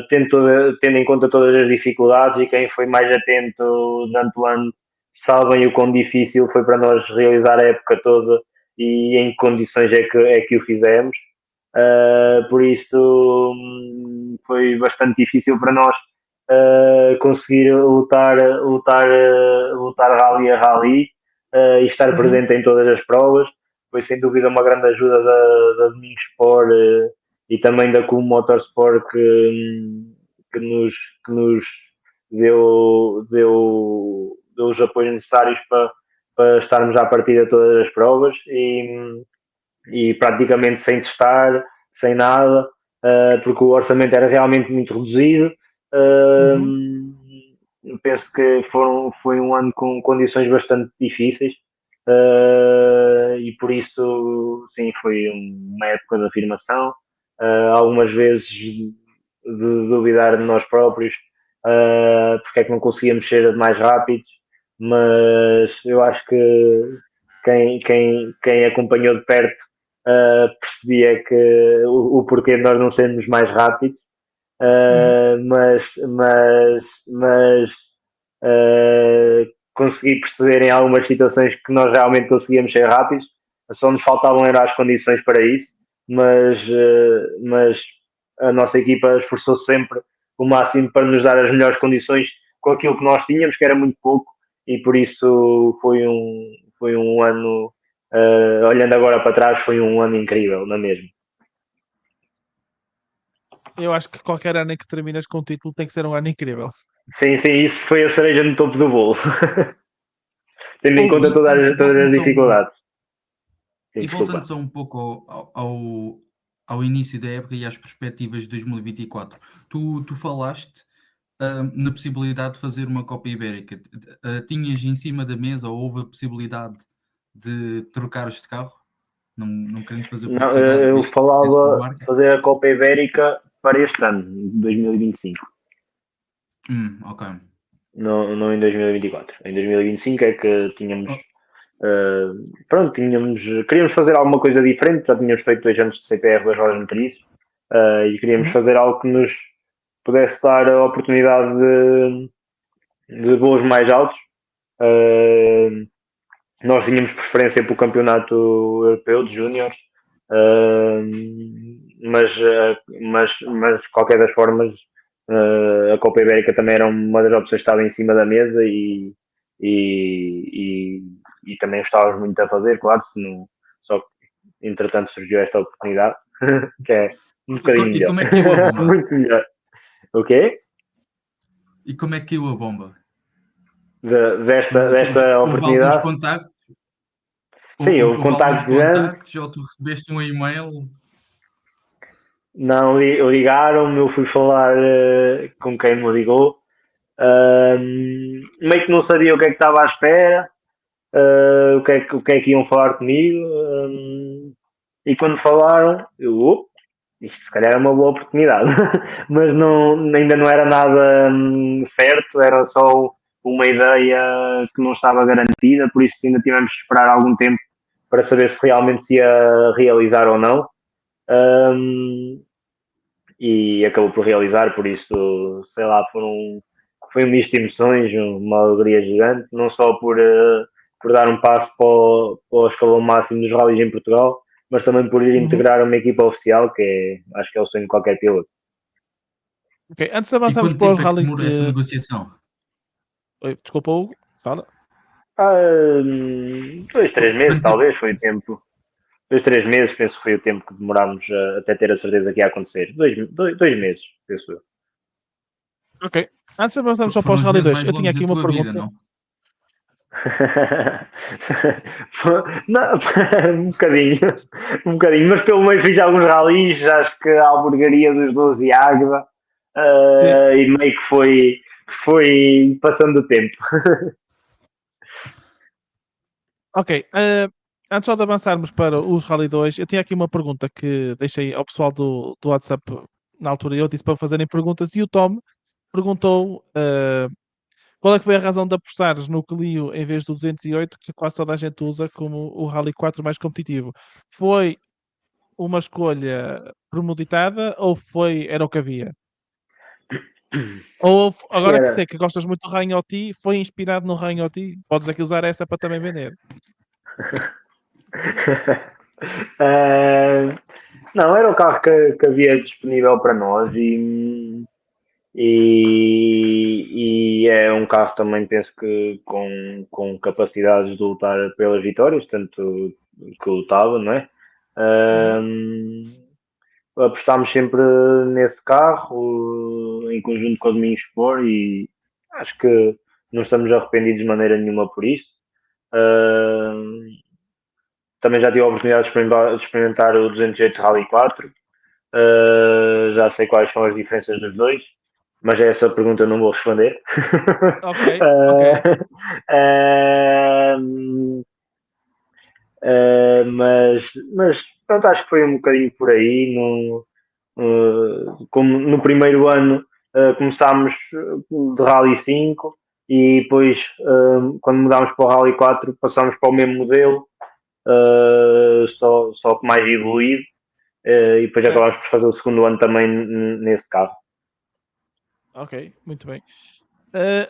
tendo em conta todas as dificuldades, e quem foi mais atento durante o ano sabem o quão difícil foi para nós realizar a época toda e em que condições é que o fizemos. Por isso foi bastante difícil para nós conseguir lutar rally a rally e estar presente em todas as provas. Foi sem dúvida uma grande ajuda da Domingos Sport e também da Kuhn Motorsport que nos deu os apoios necessários para estarmos à partida de todas as provas e praticamente sem testar, sem nada, porque o orçamento era realmente muito reduzido. Penso que foi um ano com condições bastante difíceis, e por isso, sim, foi uma época de afirmação. Algumas vezes de duvidar de nós próprios, porque é que não conseguíamos ser mais rápidos, mas eu acho que quem acompanhou de perto percebia que o porquê de nós não sermos mais rápidos. Mas consegui perceber em algumas situações que nós realmente conseguíamos ser rápidos, só nos faltavam eram as condições para isso, mas a nossa equipa esforçou-se sempre o máximo para nos dar as melhores condições com aquilo que nós tínhamos, que era muito pouco, e por isso foi um ano, olhando agora para trás, foi um ano incrível, não é mesmo? Eu acho que qualquer ano em que terminas com o título tem que ser um ano incrível. Sim, isso foi a cereja no topo do bolo. Tendo em Oh, conta todas as dificuldades. Sim, E desculpa. voltando só um pouco ao início da época e às perspectivas de 2024, tu falaste na possibilidade de fazer uma Copa Ibérica. Tinhas em cima da mesa ou houve a possibilidade de trocares de carro? Não querendo fazer Não, publicidade, eu visto que tens uma falava marca. fazer a Copa Ibérica para este ano, 2025. Ok. Não em 2024. Em 2025 é que tínhamos. Pronto, queríamos fazer alguma coisa diferente. Já tínhamos feito 2 anos de CPR, 2 horas motrizes, e queríamos fazer algo que nos pudesse dar a oportunidade de voos mais altos. Nós tínhamos preferência para o campeonato europeu de júniores, mas de qualquer das formas, a Copa Ibérica também era uma das opções que estava em cima da mesa e, e também estávamos muito a fazer, claro, só que entretanto surgiu esta oportunidade, que é um bocadinho E melhor. como é que caiu a bomba? Muito melhor. O quê? E como é que caiu a bomba? Desta Houve alguns oportunidade? contactos? Sim, houve Houve alguns contactos antes. contactos ou tu recebeste um e-mail? Não, ligaram-me, eu fui falar com quem me ligou. Meio que não sabia o que é que estava à espera, o que é que iam falar comigo. E quando falaram, isto se calhar é uma boa oportunidade. Mas ainda não era nada certo, era só uma ideia que não estava garantida, por isso ainda tivemos de esperar algum tempo para saber se realmente se ia realizar ou não. E acabou por realizar, por isso, sei lá, foi um misto de emoções, uma alegria gigante, não só por dar um passo para o escalão máximo dos rallies em Portugal, mas também por ir integrar uma equipa oficial, acho que é o sonho de qualquer piloto. Ok, antes de E avançarmos quanto para os tempo é que rally. demorou essa negociação? Desculpa, Hugo, fala. 2, 3 meses, Quanto tempo? talvez, foi o tempo. 2, 3 meses, penso que foi o tempo que demorámos até ter a certeza que ia acontecer. 2 meses, penso eu. Ok, antes de avançarmos só para Foram os os Rally meses 2, mais eu tinha longos aqui da uma tua vida, pergunta. não? Não, um bocadinho, mas pelo meio fiz alguns ralis, acho que a Albergaria dos 12 e Águeda, Sim. e meio que foi passando o tempo. Ok, antes só de avançarmos para os Rally 2, eu tinha aqui uma pergunta que deixei ao pessoal do WhatsApp na altura. Eu disse para fazerem perguntas e o Tom perguntou qual é que foi a razão de apostares no Clio em vez do 208, que quase toda a gente usa como o Rally 4 mais competitivo. Foi uma escolha premeditada ou era o que havia? Ou Sim, agora que era. sei que gostas muito do Rainho OT, foi inspirado no Rainho OT? Podes aqui usar essa para também vender. Não, era o carro que havia disponível para nós e é um carro também, penso que com capacidades de lutar pelas vitórias, tanto que lutava, não é? Apostámos sempre nesse carro, em conjunto com o Domingos Sport, e acho que não estamos arrependidos de maneira nenhuma por isso. Também já tive a oportunidade de experimentar o 208 Rally 4. Já sei quais são as diferenças dos dois. mas essa pergunta eu não vou responder. Ok, ok. Mas pronto, acho que foi um bocadinho por aí. Como no primeiro ano começámos de Rally 5 e depois, quando mudámos para o Rally 4, passámos para o mesmo modelo, só que mais evoluído, e depois Certo. acabámos por fazer o segundo ano também nesse carro. Ok, muito bem.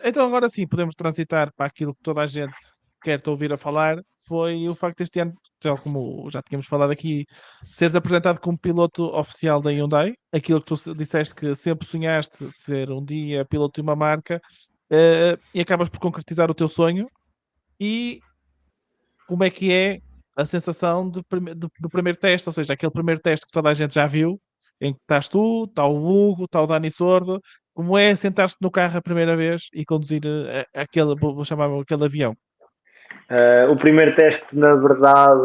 Então agora sim, podemos transitar para aquilo que toda a gente quer te ouvir a falar. Foi o facto deste ano, tal como já tínhamos falado aqui, seres apresentado como piloto oficial da Hyundai. Aquilo que tu disseste que sempre sonhaste ser um dia piloto de uma marca, e acabas por concretizar o teu sonho. E como é que é a sensação do primeiro teste? Ou seja, aquele primeiro teste que toda a gente já viu, em que estás tu, está o Hugo, está o Dani Sordo. Como é sentar-te no carro a primeira vez e conduzir aquele, vou chamar aquele avião? O primeiro teste, na verdade,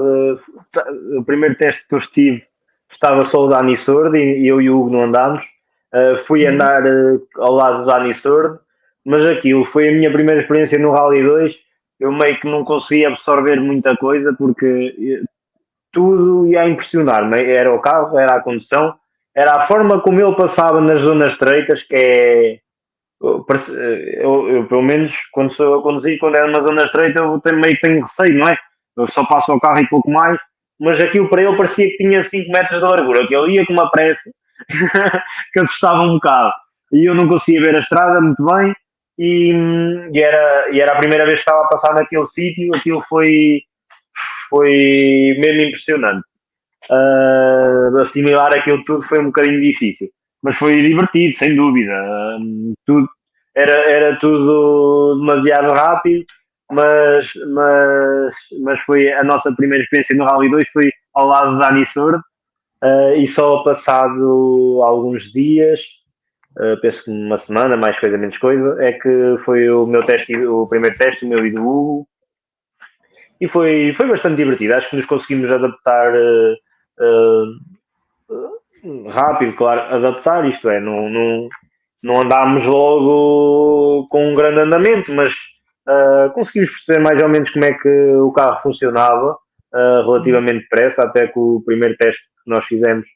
o primeiro teste que eu estive, estava só o Dani Sordo e eu e o Hugo não andámos. Fui Uhum. andar ao lado do Dani Sordo, mas aquilo foi a minha primeira experiência no Rally 2. Eu meio que não conseguia absorver muita coisa porque tudo ia impressionar-me. Era o carro, era a condução, era a forma como ele passava nas zonas estreitas, que é eu, pelo menos, quando sou a conduzir, quando é numa zona estreita, eu meio que tenho receio, não é? Eu só passo o carro e pouco mais, mas aquilo para ele parecia que tinha 5 metros de largura, que ele ia com uma pressa que assustava um bocado. E eu não conseguia ver a estrada muito bem, e era a primeira vez que estava a passar naquele sítio, aquilo foi mesmo impressionante. Assimilar aquilo tudo foi um bocadinho difícil, mas foi divertido, sem dúvida. Tudo, era tudo demasiado rápido, mas foi a nossa primeira experiência no Rally 2 foi ao lado da Dani Sordo, e só passado alguns dias, penso que uma semana, mais coisa, menos coisa, é que foi o meu teste, o primeiro teste, o meu e do Hugo, e foi bastante divertido. Acho que nos conseguimos adaptar rápido, claro, adaptar, isto é, não andámos logo com um grande andamento, mas conseguimos perceber mais ou menos como é que o carro funcionava Uhum. relativamente depressa, até que o primeiro teste que nós fizemos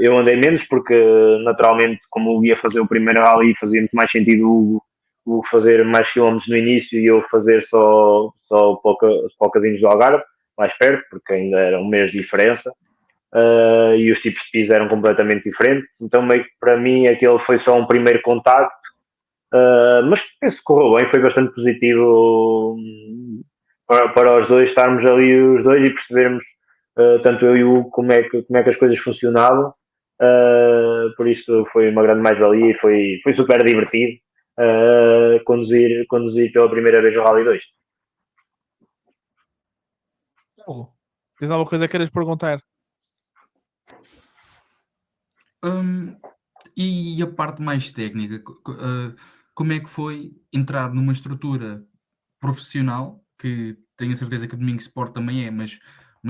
eu andei menos, porque naturalmente, como eu ia fazer o primeiro rally, fazia muito mais sentido o fazer mais quilómetros no início e eu fazer só poucazinhos do Algarve, mais perto, porque ainda era um mês de diferença. E os tipos de piso eram completamente diferentes. Então, meio que para mim, aquele foi só um primeiro contacto, mas penso que correu bem, foi bastante positivo para os dois estarmos ali os dois e percebermos, tanto eu e o Hugo, como é que as coisas funcionavam. Por isso foi uma grande mais-valia e foi super divertido conduzir pela primeira vez o Rally 2. Hugo, tens alguma coisa que queres perguntar? E a parte mais técnica, como é que foi entrar numa estrutura profissional, que tenho a certeza que o Domingo Sport também é, mas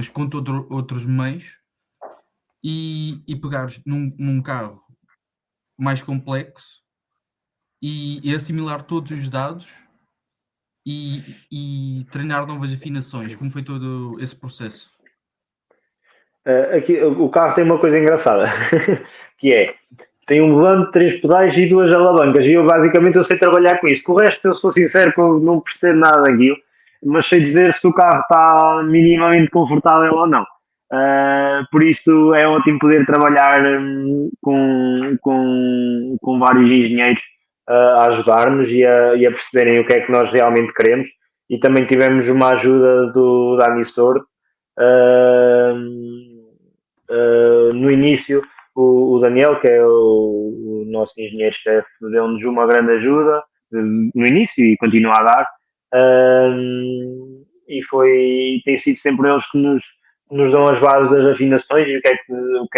com outros meios, e pegares num carro mais complexo e assimilar todos os dados e treinar novas afinações? Como foi todo esse processo? Aqui, o carro tem uma coisa engraçada, que é, tem um volante, 3 pedais e 2 alavancas, e eu basicamente eu sei trabalhar com isso. Com o resto, eu sou sincero que eu não percebo nada daquilo, mas sei dizer se o carro está minimamente confortável ou não. Por isso é ótimo poder trabalhar com vários engenheiros a ajudar-nos e a perceberem o que é que nós realmente queremos. E também tivemos uma ajuda do Dani Sordo. No início, o Daniel, que é o nosso engenheiro-chefe, deu-nos uma grande ajuda no início e continua a dar. E tem sido sempre eles que nos dão as bases das afinações e o que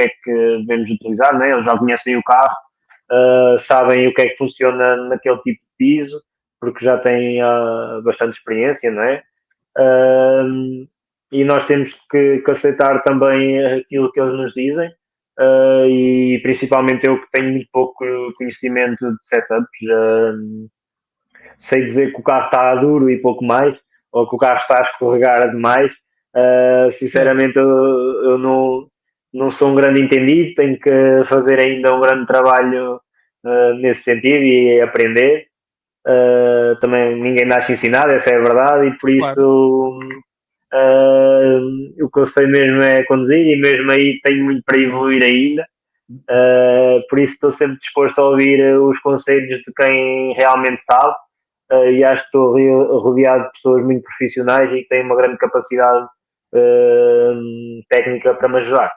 é que devemos utilizar, né? Eles já conhecem o carro, sabem o que é que funciona naquele tipo de piso, porque já têm bastante experiência, não é? E nós temos que aceitar também aquilo que eles nos dizem. e principalmente eu que tenho muito pouco conhecimento de setups, sei dizer que o carro está duro e pouco mais, ou que o carro está a escorregar demais. Sinceramente, eu não sou um grande entendido, tenho que fazer ainda um grande trabalho nesse sentido e aprender. Também ninguém nasce ensinado, essa é a verdade, e por Claro. isso o que eu sei mesmo é conduzir, e mesmo aí tenho muito para evoluir ainda. Por isso estou sempre disposto a ouvir os conselhos de quem realmente sabe, e acho que estou rodeado de pessoas muito profissionais e que têm uma grande capacidade técnica para me ajudar.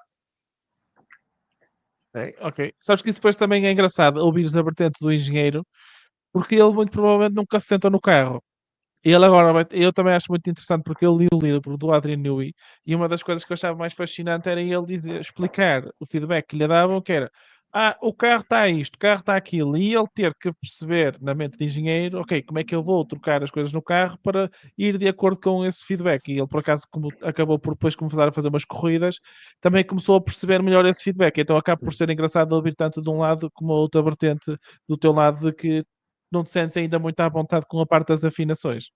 Ok. Sabes que isso depois também é engraçado, ouvires a vertente do engenheiro, porque ele muito provavelmente nunca se senta no carro. E ele agora eu também acho muito interessante porque eu li o livro do Adrian Newey e uma das coisas que eu achava mais fascinante era ele explicar o feedback que lhe davam, que era o carro está isto, o carro está aquilo, e ele ter que perceber na mente de engenheiro, ok, como é que eu vou trocar as coisas no carro para ir de acordo com esse feedback. E ele, por acaso, como acabou por depois começar a fazer umas corridas, também começou a perceber melhor esse feedback. Então acaba por ser engraçado ouvir tanto de um lado como a outra vertente do teu lado de que não te sentes ainda muito à vontade com a parte das afinações.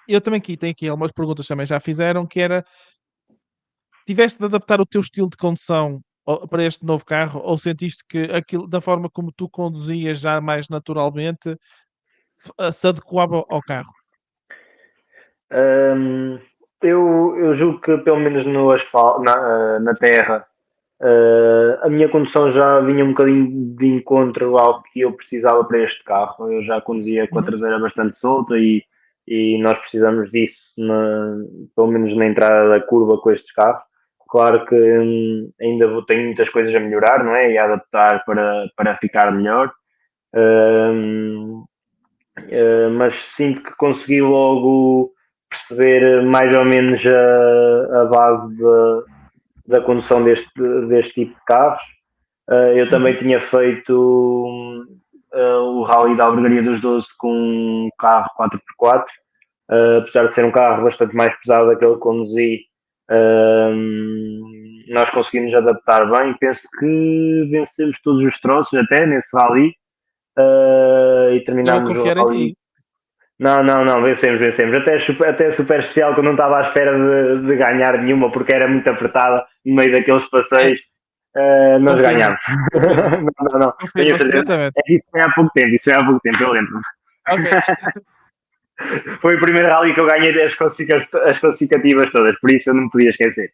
Eu também tenho aqui algumas perguntas também já fizeram, que era, tiveste de adaptar o teu estilo de condução para este novo carro, ou sentiste que aquilo, da forma como tu conduzias já mais naturalmente, se adequava ao carro? Eu julgo que pelo menos no asfalto, na terra, a minha condução já vinha um bocadinho de encontro ao que eu precisava para este carro. Eu já conduzia com a Uhum. traseira bastante solta e nós precisamos disso, pelo menos na entrada da curva com estes carros. Claro que ainda tenho muitas coisas a melhorar, não é? E a adaptar para ficar melhor. Mas sinto que consegui logo perceber mais ou menos a base da condução deste tipo de carros. Eu também Uhum. tinha feito o Rally da Albergaria dos 12 com um carro 4x4, apesar de ser um carro bastante mais pesado daquele que conduzi. Nós conseguimos adaptar bem. Penso que vencemos todos os troços até nesse Rally, e Eu vou terminámos o confiar em Rally. ti. Não, vencemos. Até super especial que eu não estava à espera de ganhar nenhuma porque era muito apertada no meio daqueles É, passeios. Nós confirmas, ganhámos. confirmas, Não. Tenho a confirmas, certeza. exatamente. Isso foi há pouco tempo, eu lembro. Ok. Foi o primeiro rally que eu ganhei as classificativas todas, por isso eu não me podia esquecer.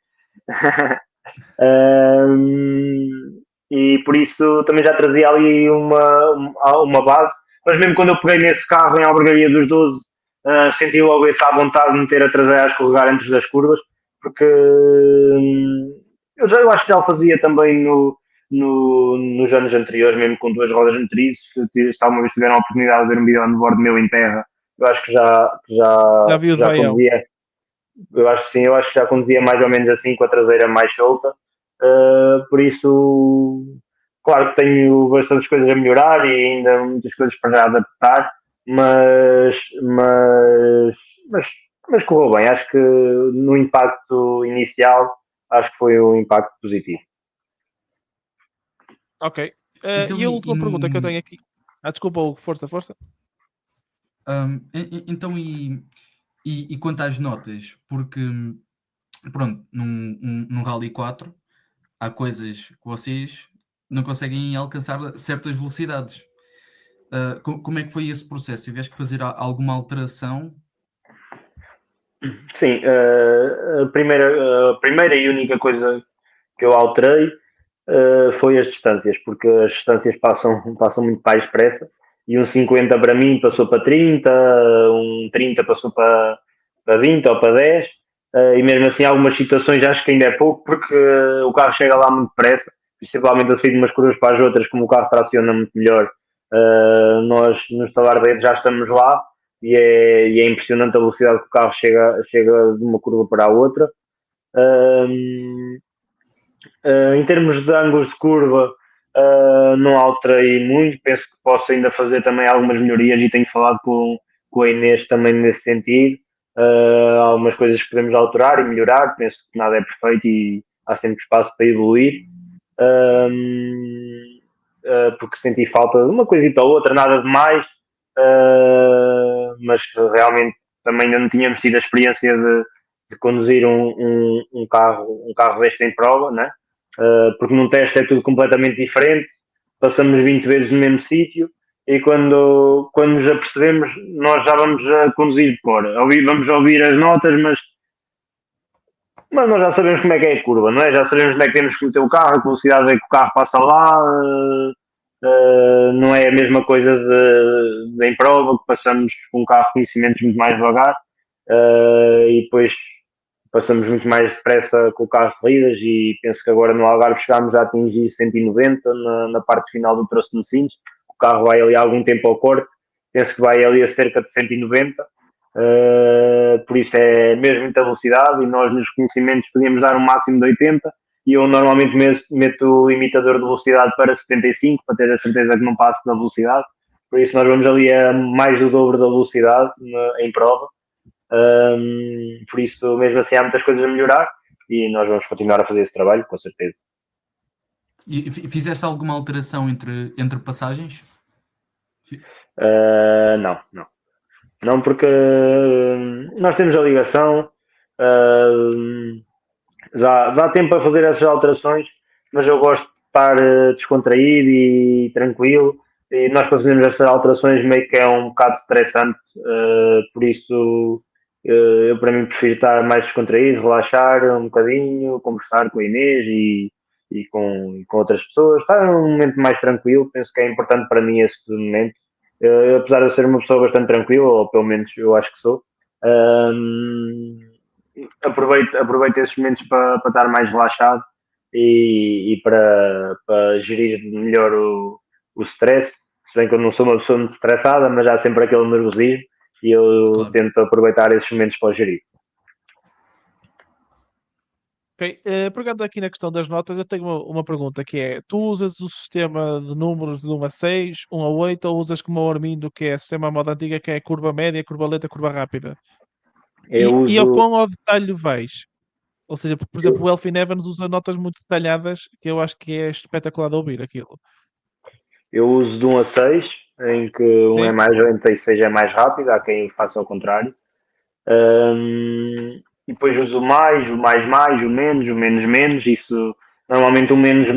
E por isso também já trazia ali uma base, mas mesmo quando eu peguei nesse carro em Albergaria dos 12, senti logo essa vontade de meter a traseira a escorregar entre as curvas, porque eu acho que já o fazia também nos anos anteriores, mesmo com duas rodas motrizes. Se alguma vez tiveram a oportunidade de ver um vídeo on board meu em terra, eu acho que Já vi o de já Baião. conduzia. Eu acho que sim, eu acho que já conduzia mais ou menos assim, com a traseira mais solta. Por isso, claro que tenho bastantes coisas a melhorar e ainda muitas coisas para já adaptar, mas, mas, mas, mas correu bem. Acho que no impacto inicial, acho que foi um impacto positivo. Ok. Então, E a última pergunta que eu tenho aqui. Desculpa, Hugo, força, força. Então, e quanto às notas? Porque, pronto, num Rally 4 há coisas que vocês não conseguem alcançar certas velocidades. Como é que foi esse processo? Tiveste que fazer alguma alteração? Sim, a primeira e única coisa que eu alterei foi as distâncias, porque as distâncias passam muito para a expressa, e um 50 para mim passou para 30, um 30 passou para 20 ou para 10, e mesmo assim algumas situações acho que ainda é pouco, porque o carro chega lá muito depressa, principalmente a sair de umas curvas para as outras, como o carro traciona muito melhor. Nós no estalar de já estamos lá, e é impressionante a velocidade que o carro chega de uma curva para a outra. Em termos de ângulos de curva, não alterei muito. Penso que posso ainda fazer também algumas melhorias e tenho falado com a Inês também nesse sentido. Há algumas coisas que podemos alterar e melhorar. Penso que nada é perfeito há sempre espaço para evoluir. Porque senti falta de uma coisita ou outra, nada de mais, mas realmente também ainda não tínhamos tido a experiência de conduzir um carro deste em prova, né? Porque num teste é tudo completamente diferente, passamos 20 vezes no mesmo sítio e quando nos apercebemos nós já vamos a conduzir de cor, vamos ouvir as notas, mas nós já sabemos como é que é a curva, não é? Já sabemos como é que temos que meter o carro, a velocidade é que o carro passa lá, não é a mesma coisa em prova, que passamos com um carro de conhecimentos muito mais devagar, e depois passamos muito mais depressa com o carro de corridas e penso que agora no Algarve chegámos a atingir 190 na parte final do troço de Messines. O carro vai ali há algum tempo ao corte, penso que vai ali a cerca de 190. Por isso é mesmo muita velocidade e nós nos conhecimentos podíamos dar um máximo de 80 e eu normalmente meto o limitador de velocidade para 75 para ter a certeza que não passe da velocidade, por isso nós vamos ali a mais do dobro da velocidade em prova. Por isso mesmo assim há muitas coisas a melhorar e nós vamos continuar a fazer esse trabalho, com certeza. E fizeste alguma alteração entre passagens? Não, porque nós temos a ligação, já dá tempo para fazer essas alterações, mas eu gosto de estar descontraído e tranquilo, e nós fazemos essas alterações meio que é um bocado estressante, por isso eu para mim prefiro estar mais descontraído, relaxar um bocadinho, conversar com a Inês e com outras pessoas, estar num momento mais tranquilo, penso que é importante para mim esse momento. Apesar de eu ser uma pessoa bastante tranquila, ou pelo menos eu acho que sou, aproveito esses momentos para estar mais relaxado e para gerir melhor o stress, se bem que eu não sou uma pessoa muito estressada, mas há sempre aquele nervosismo e eu tento aproveitar esses momentos para gerir. Ok, pegando aqui na questão das notas, eu tenho uma pergunta que é: tu usas o sistema de números de 1 a 6, 1 a 8, ou usas como o Armindo, que é o sistema à moda antiga, que é curva média, curva lenta, curva rápida? E ao quão ao detalhe vais? Ou seja, por exemplo, o Elfyn Evans usa notas muito detalhadas, que eu acho que é espetacular de ouvir aquilo. Eu uso de 1 a 6, em que 1 é mais lento e 6 é mais rápido, há quem faça ao contrário. E depois uso o mais, o menos. Isso, normalmente o menos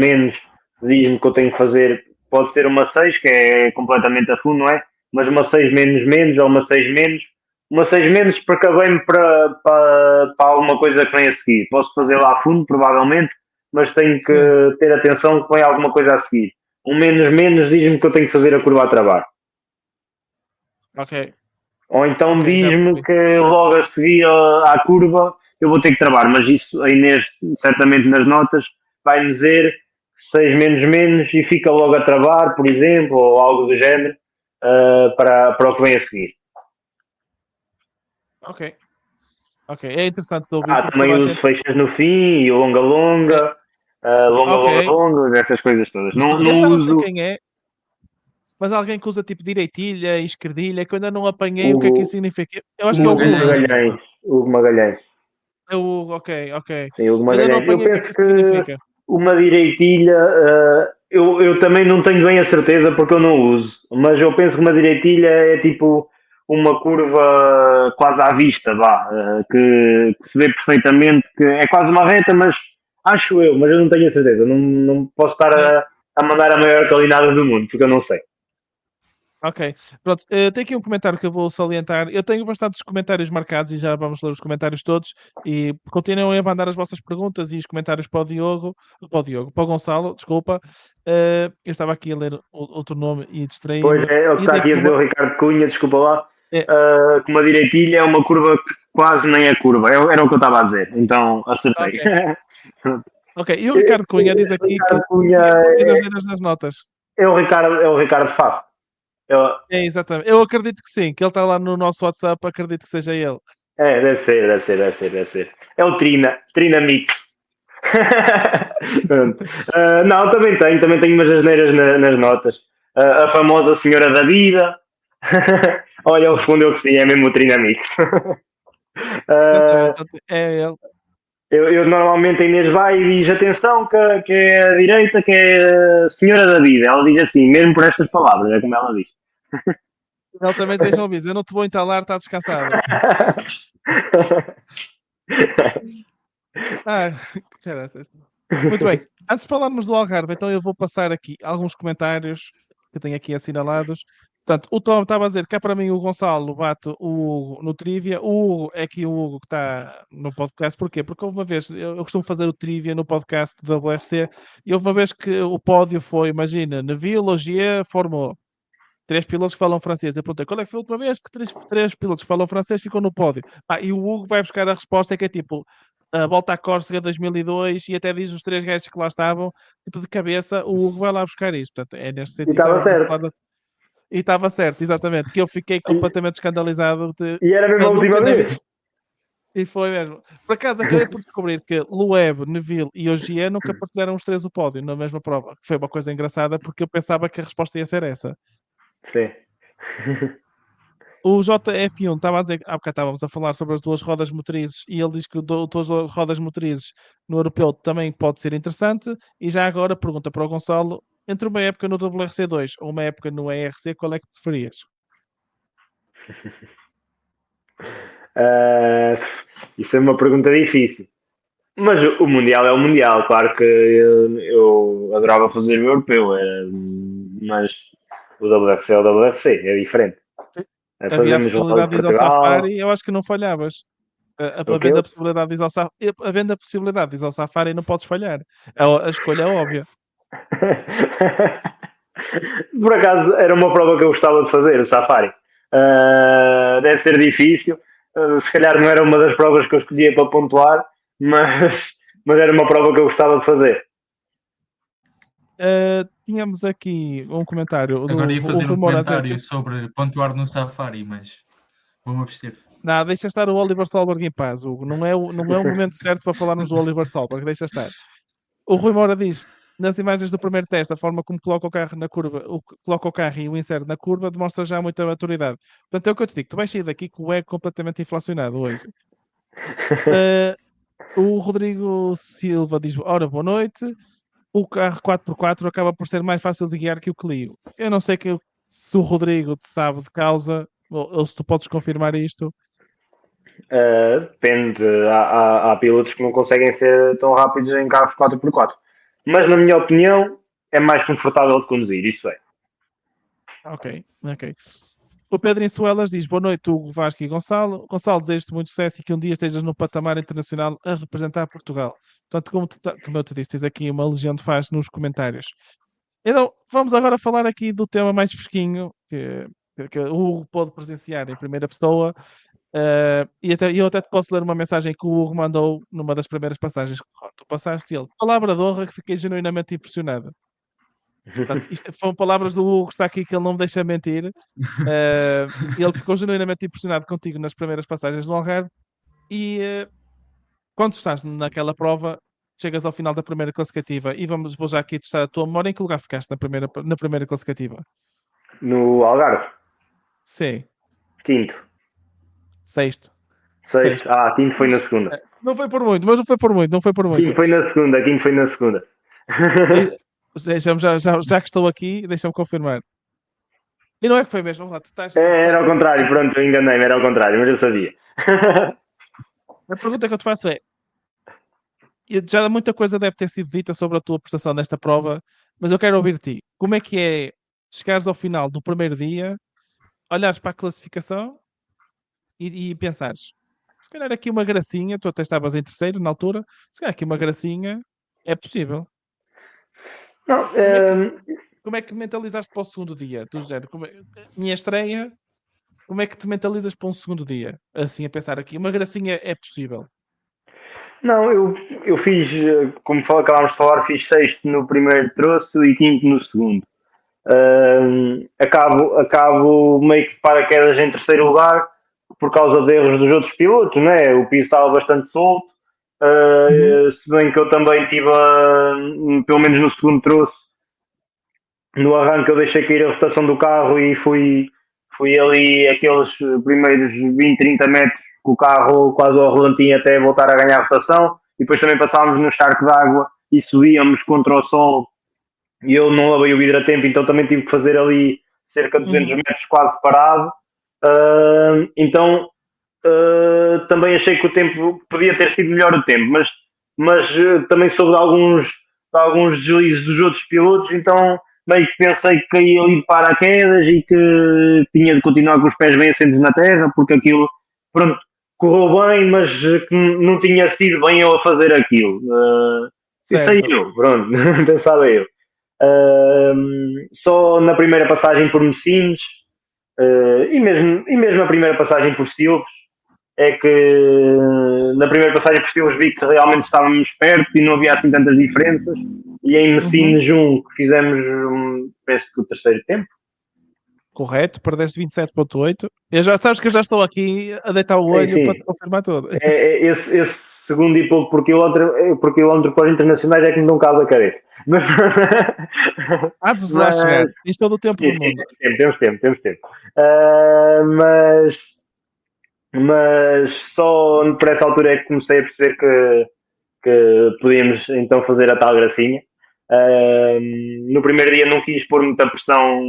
diz-me que eu tenho que fazer, pode ser uma 6, que é completamente a fundo, não é? Mas uma 6 menos ou uma 6 menos. Uma 6 menos precavei-me para alguma coisa que vem a seguir. Posso fazer lá a fundo, provavelmente, mas tenho que ter atenção que vem alguma coisa a seguir. Um menos diz-me que eu tenho que fazer a curva a travar. Ok. Ou então diz-me que logo a seguir à curva eu vou ter que travar, mas isso a Inês, certamente nas notas, vai-me dizer 6 menos e fica logo a travar, por exemplo, ou algo do género, para o que vem a seguir. Ok. É interessante de ouvir. Também uso fechas no fim e longa, essas coisas todas. Não sei quem é, mas alguém que usa tipo direitilha e esquerdilha, que eu ainda não apanhei o que é que isso significa. Eu acho que é o Hugo Magalhães. É o Hugo, ok. Sim, Hugo Magalhães. Ainda não apanhei o que é que isso significa. Uma direitilha, eu também não tenho bem a certeza porque eu não uso, mas eu penso que uma direitilha é tipo uma curva quase à vista, que se vê perfeitamente, que é quase uma reta, mas acho eu, mas eu não tenho a certeza, não posso estar a mandar a maior calinada do mundo, porque eu não sei. Ok, pronto, tem aqui um comentário que eu vou salientar. Eu tenho bastantes comentários marcados e já vamos ler os comentários todos. E continuem a mandar as vossas perguntas e os comentários para o Gonçalo, desculpa. Eu estava aqui a ler outro nome e distraí-me. Pois é, o que está aqui a dizer o Ricardo Cunha, desculpa lá. Com uma direitilha é uma curva que quase nem é curva, era o que eu estava a dizer, então acertei. Ok, e o Ricardo Cunha diz aqui que fez as neiras nas notas. É o Ricardo Faf. É, exatamente. Eu acredito que sim, que ele está lá no nosso WhatsApp, acredito que seja ele. Deve ser. É o Trina Mix. Não, também tenho umas asneiras nas notas. A famosa Senhora da Vida. Olha, ao fundo eu que sim, é mesmo o Trina Mix. Exatamente, é ele. Eu normalmente a Inês vai e diz atenção que é a direita, que é a senhora da vida. Ela diz assim, mesmo por estas palavras, é como ela diz. Ele também deixa um aviso. Eu não te vou entalar, está descansado. Que caraças. Muito bem. Antes de falarmos do Algarve, então eu vou passar aqui alguns comentários que eu tenho aqui assinalados. Portanto, o Tom estava a dizer que é para mim o Gonçalo bate o Hugo no Trivia. O Hugo é aqui o Hugo que está no podcast. Porquê? Porque houve uma vez, eu costumo fazer o Trivia no podcast da WRC, e houve uma vez que o pódio foi, imagina, Neville, Ogier, Fórmula 3 pilotos que falam francês. Eu perguntei qual é que foi a última vez que três pilotos que falam francês ficam no pódio. E o Hugo vai buscar a resposta que é tipo a Volta à Córcega 2002 e até diz os 3 gajos que lá estavam, tipo de cabeça, o Hugo vai lá buscar isto. Portanto, é neste E sentido. estava certo. E estava certo, exatamente. Que eu fiquei completamente escandalizado. E era mesmo a última vez. E foi mesmo. Por acaso, acabei por descobrir que Loeb, Neville e Ogier nunca partilharam os 3 o pódio na mesma prova. Foi uma coisa engraçada porque eu pensava que a resposta ia ser essa. Sim. O JF1 estava a dizer, há bocado estávamos a falar sobre as duas rodas motrizes e ele diz que duas rodas motrizes no europeu também pode ser interessante. E já agora pergunta para o Gonçalo: entre uma época no WRC2 ou uma época no ERC, qual é que preferias? Isso é uma pergunta difícil. Mas o Mundial é o Mundial. Claro que eu adorava fazer o europeu, mas o WRC é o WRC, é diferente. Havia a Fazemos lá possibilidade de de ir ao Portugal. Safari, eu acho que não falhavas. Havendo a possibilidade de ir ao Safari, havendo a possibilidade de ir ao Safari, não podes falhar. A escolha é óbvia. Por acaso era uma prova que eu gostava de fazer, o Safari. Deve ser difícil. Se calhar não era uma das provas que eu escolhia para pontuar, mas era uma prova que eu gostava de fazer. Tínhamos aqui um comentário do Agora ia fazer um Rumor comentário sobre pontuar no Safari, mas vou-me abster. Não, deixa estar o Oliver Solberg em paz, Hugo. Não é o momento certo para falarmos do Oliver Solberg, deixa estar. O Rui Moura diz: nas imagens do primeiro teste, a forma como coloca o carro na curva, coloca o carro e o insere na curva, demonstra já muita maturidade. Portanto, é o que eu te digo: tu vais sair daqui com o ego completamente inflacionado hoje. O Rodrigo Silva diz: ora, boa noite. O carro 4x4 acaba por ser mais fácil de guiar que o Clio. Eu não sei se o Rodrigo te sabe de causa, ou se tu podes confirmar isto. Depende. Há pilotos que não conseguem ser tão rápidos em carros 4x4. Mas, na minha opinião, é mais confortável de conduzir, isso é. Ok. O Pedro Insuelas diz: boa noite, Hugo, Vasco e Gonçalo. Gonçalo, desejo-te muito sucesso e que um dia estejas no patamar internacional a representar Portugal. Portanto, como eu te disse, tens aqui uma legião de fãs nos comentários. Então, vamos agora falar aqui do tema mais fresquinho que o Hugo pôde presenciar em primeira pessoa. E eu até te posso ler uma mensagem que o Hugo mandou numa das primeiras passagens. Tu passaste ele. Palavra de honra que fiquei genuinamente impressionado. Portanto, isto foram palavras do Hugo, está aqui que ele não me deixa mentir. Ele ficou genuinamente impressionado contigo nas primeiras passagens do Algarve. E quando estás naquela prova, chegas ao final da primeira classificativa e vou já aqui testar a tua memória. Em que lugar ficaste na primeira classificativa? No Algarve? Sim. Quinto. Sexto. Quinto foi na segunda. Não foi por muito, mas não foi por muito. Quinto foi na segunda. Já que estou aqui, deixa-me confirmar. E não é que foi mesmo? Lá, era ao contrário, pronto, eu enganei-me, era ao contrário, mas eu sabia. A pergunta que eu te faço é: já muita coisa deve ter sido dita sobre a tua prestação nesta prova, mas eu quero ouvir-te. Como é que é chegares ao final do primeiro dia, olhares para a classificação e pensares: se calhar aqui uma gracinha, tu até estavas em terceiro na altura, se calhar aqui uma gracinha é possível. Não, como é que mentalizaste para o segundo dia? Minha estreia, como é que te mentalizas para um segundo dia? Assim, a pensar aqui, uma gracinha é possível. Não, eu fiz, como acabámos de falar, fiz sexto no primeiro troço e quinto no segundo. Acabo meio que de paraquedas em terceiro lugar por causa de erros dos outros pilotos, né? O piso estava bastante solto, se bem que eu também tive, pelo menos no segundo troço, no arranque eu deixei cair a rotação do carro e fui ali aqueles primeiros 20, 30 metros com o carro quase ao relantinho até voltar a ganhar rotação e depois também passávamos no charco d'água e subíamos contra o sol e eu não lavei o vidro a tempo, então também tive que fazer ali cerca de 200 metros quase parado. Então também achei que o tempo podia ter sido melhor o tempo, mas também soube de alguns deslizes dos outros pilotos, então meio que pensei que ia ali de paraquedas e que tinha de continuar com os pés bem assentos na terra, porque aquilo, pronto, correu bem, mas que não tinha sido bem eu a fazer aquilo. Isso aí eu, pronto, pensava eu. Só na primeira passagem por Messines e mesmo a primeira passagem por Silves é que na primeira passagem por Silves vi que realmente estávamos perto e não havia assim tantas diferenças, e em Messines que fizemos penso que o terceiro tempo. Correto, perdeste 27.8. Sabes que eu já estou aqui a deitar o olho para te confirmar tudo. Esse segundo e pouco por quilómetro para os internacionais é que me dão cabo da cabeça. Mas antes de lá chegar, isto é do tempo do mundo. Temos tempo. Mas só por essa altura é que comecei a perceber que podíamos então fazer a tal gracinha. No primeiro dia não quis pôr muita pressão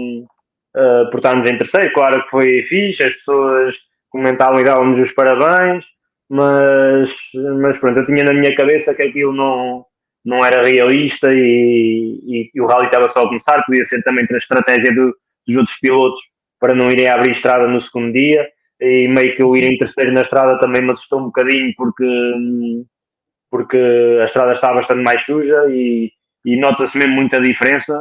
por estarmos em terceiro, claro que foi fixe, as pessoas comentavam e davam-nos os parabéns, mas pronto, eu tinha na minha cabeça que aquilo não era realista e o rally estava só a começar, podia ser também a estratégia dos outros pilotos para não irem abrir estrada no segundo dia, e meio que eu ir em terceiro na estrada também me assustou um bocadinho porque a estrada está bastante mais suja e nota-se mesmo muita diferença.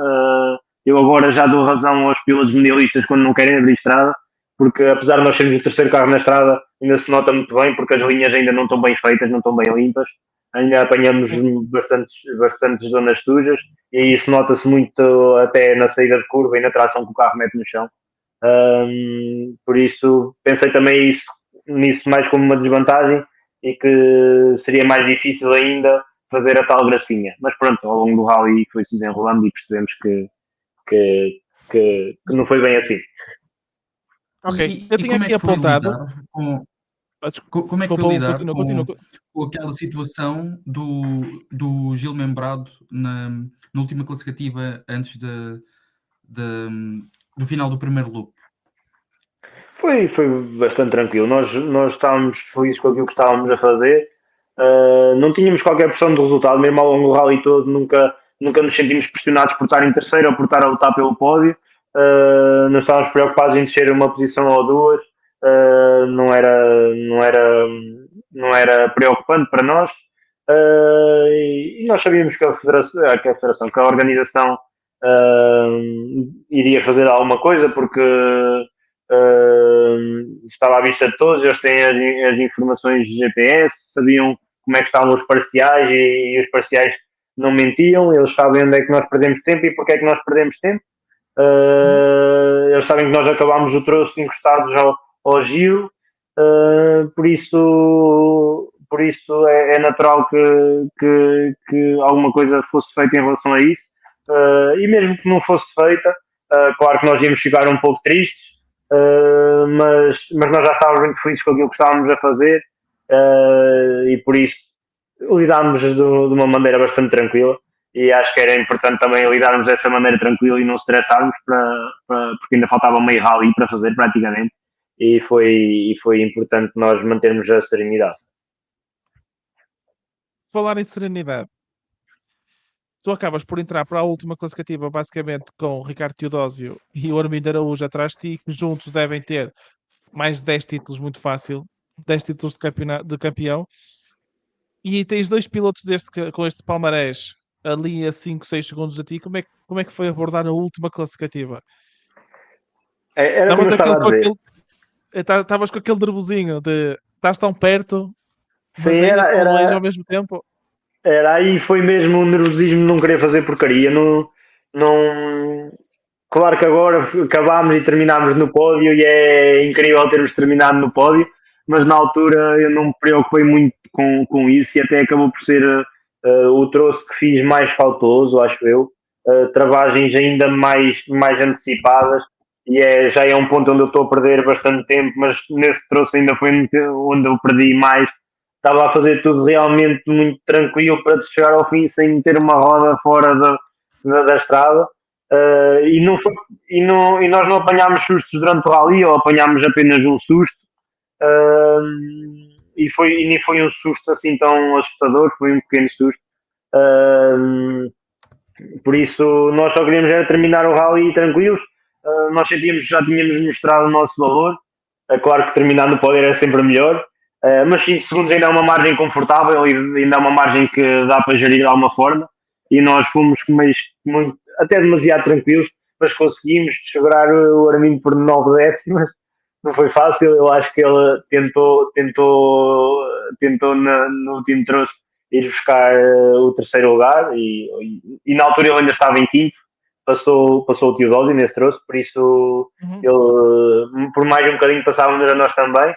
Eu agora já dou razão aos pilotos mundialistas quando não querem abrir estrada, porque apesar de nós sermos o terceiro carro na estrada, ainda se nota muito bem, porque as linhas ainda não estão bem feitas, não estão bem limpas, ainda apanhamos bastantes zonas sujas, e isso nota-se muito até na saída de curva e na tração que o carro mete no chão. Por isso pensei também nisso mais como uma desvantagem e que seria mais difícil ainda fazer a tal gracinha. Mas pronto, ao longo do rally foi-se desenrolando e percebemos que não foi bem assim. Ok, eu tinha aqui apontado. Como é que foi lidar com aquela situação do Gil Membrado na última classificativa antes do final do primeiro loop? Foi bastante tranquilo. Nós estávamos felizes com aquilo que estávamos a fazer. Não tínhamos qualquer pressão do resultado, mesmo ao longo do rally todo, nunca nos sentimos pressionados por estar em terceiro ou por estar a lutar pelo pódio. Não estávamos preocupados em descer uma posição ou duas. Não era preocupante para nós. E nós sabíamos que a organização iria fazer alguma coisa, porque estava à vista de todos, eles têm as informações de GPS, sabiam como é que estavam os parciais e os parciais não mentiam, eles sabem onde é que nós perdemos tempo e porque é que nós perdemos tempo. Eles sabem que nós acabámos o troço encostados ao giro, por isso é natural que alguma coisa fosse feita em relação a isso, e mesmo que não fosse feita, claro que nós íamos ficar um pouco tristes, mas nós já estávamos muito felizes com aquilo que estávamos a fazer, e por isso lidámos de uma maneira bastante tranquila, e acho que era importante também lidarmos dessa maneira tranquila e não estressarmos, porque ainda faltava meio rally para fazer praticamente, e foi importante nós mantermos a serenidade. Falar em serenidade, tu acabas por entrar para a última classificativa basicamente com o Ricardo Teodósio e o Armindo Araújo atrás de ti, que juntos devem ter mais de 10 títulos muito fácil, 10 títulos de campeão, e tens dois pilotos com este palmarés ali a 5, 6 segundos a ti. Como é que foi abordar a última classificativa? Estavas com aquele nervosinho de estás tão perto, mas ainda longe ao mesmo tempo. Era aí, foi mesmo o nervosismo de não querer fazer porcaria. Claro que agora acabámos e terminámos no pódio e é incrível termos terminado no pódio, mas na altura eu não me preocupei muito com isso e até acabou por ser o troço que fiz mais faltoso, acho eu. Travagens ainda mais antecipadas e já é um ponto onde eu estou a perder bastante tempo, mas nesse troço ainda foi onde eu perdi mais, estava a fazer tudo realmente muito tranquilo para chegar ao fim sem ter uma roda fora da estrada. E, não foi, e nós não apanhámos sustos durante o rally, ou apanhámos apenas um susto. E nem foi um susto assim tão assustador, foi um pequeno susto. Por isso, nós só queríamos era terminar o rally tranquilos. Nós já tínhamos mostrado o nosso valor. Claro que terminar no pódio era sempre melhor, mas 5 segundos ainda é uma margem confortável e ainda é uma margem que dá para gerir de alguma forma. E nós fomos até demasiado tranquilos, mas conseguimos segurar o Armindo por 9 décimas. Não foi fácil, eu acho que ele tentou no último troço ir buscar o terceiro lugar e na altura ele ainda estava em quinto, passou o Teodósio nesse troço, por isso ele por mais um bocadinho passávamos a nós também.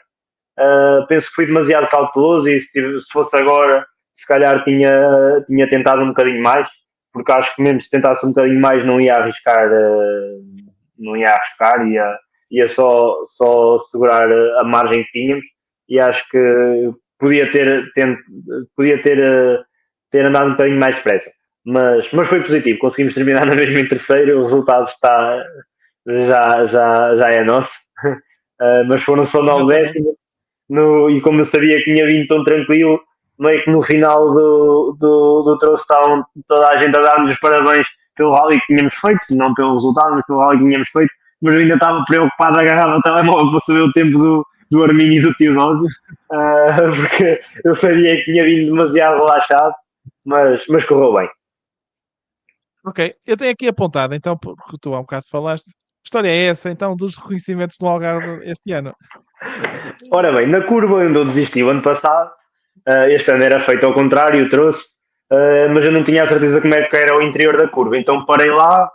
Penso que fui demasiado cauteloso e se fosse agora se calhar tinha tentado um bocadinho mais, porque acho que mesmo se tentasse um bocadinho mais não ia arriscar, ia só segurar a margem que tínhamos, e acho que podia ter andado um bocadinho mais depressa. Mas foi positivo, conseguimos terminar na mesma em terceiro, o resultado já é nosso. Mas foram só 9 décimos, e como eu sabia que tinha vindo tão tranquilo, meio que no final do troço estavam toda a gente a dar-nos os parabéns pelo rally que tínhamos feito, não pelo resultado, mas pelo rally que tínhamos feito, mas eu ainda estava preocupado agarrado ao telemóvel para saber o tempo do Arminio e do Teodósio, porque eu sabia que tinha vindo demasiado relaxado, mas correu bem. Ok, eu tenho aqui apontado, então, porque tu há um bocado falaste, que história é essa, então, dos reconhecimentos do Algarve este ano? Ora bem, na curva onde eu desisti o ano passado, este ano era feito ao contrário, trouxe, mas eu não tinha a certeza como é que era o interior da curva, então parei lá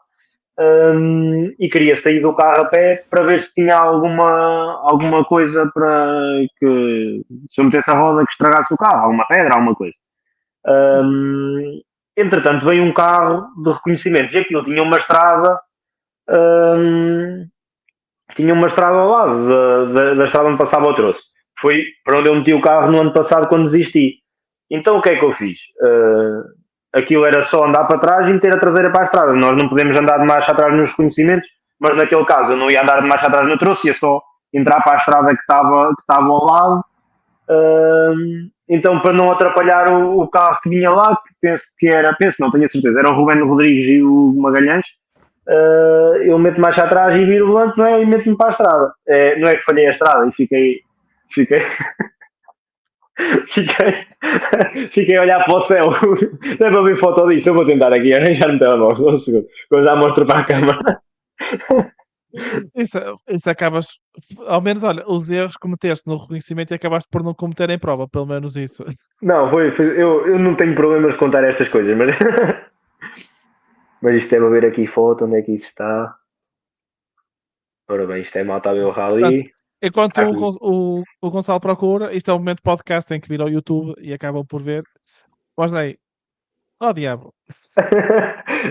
e queria sair do carro a pé para ver se tinha alguma coisa para que, se eu metesse a roda, que estragasse o carro, alguma pedra, alguma coisa. Entretanto, veio um carro de reconhecimento e aquilo tinha uma estrada ao lado da estrada onde passava o troço. Foi para onde eu meti o carro no ano passado quando desisti. Então o que é que eu fiz? Aquilo era só andar para trás e meter a traseira para a estrada. Nós não podemos andar de marcha atrás nos reconhecimentos, mas naquele caso eu não ia andar de marcha atrás no troço, ia só entrar para a estrada que estava ao lado. Então, para não atrapalhar o carro que vinha lá, que não tenho a certeza, era o Rubén Rodrigues e o Magalhães, eu meto marcha atrás e viro o volante, não é? E meto-me para a estrada. Não é que falhei a estrada e fiquei fiquei a olhar para o céu. Deve haver foto disso. Eu vou tentar aqui arranjar no telemóvel. Um segundo. Eu já mostro para a câmara. Isso acabas, ao menos, olha, os erros que cometeste no reconhecimento e acabaste por não cometer em prova, pelo menos isso. Não, eu não tenho problemas de contar estas coisas, mas mas isto deve haver aqui foto, onde é que isso está? Ora bem, isto é malta a ver o rally. Enquanto o Gonçalo procura, isto é um momento de podcast, tem que vir ao YouTube e acabam por ver. Mostra aí. Oh, diabo.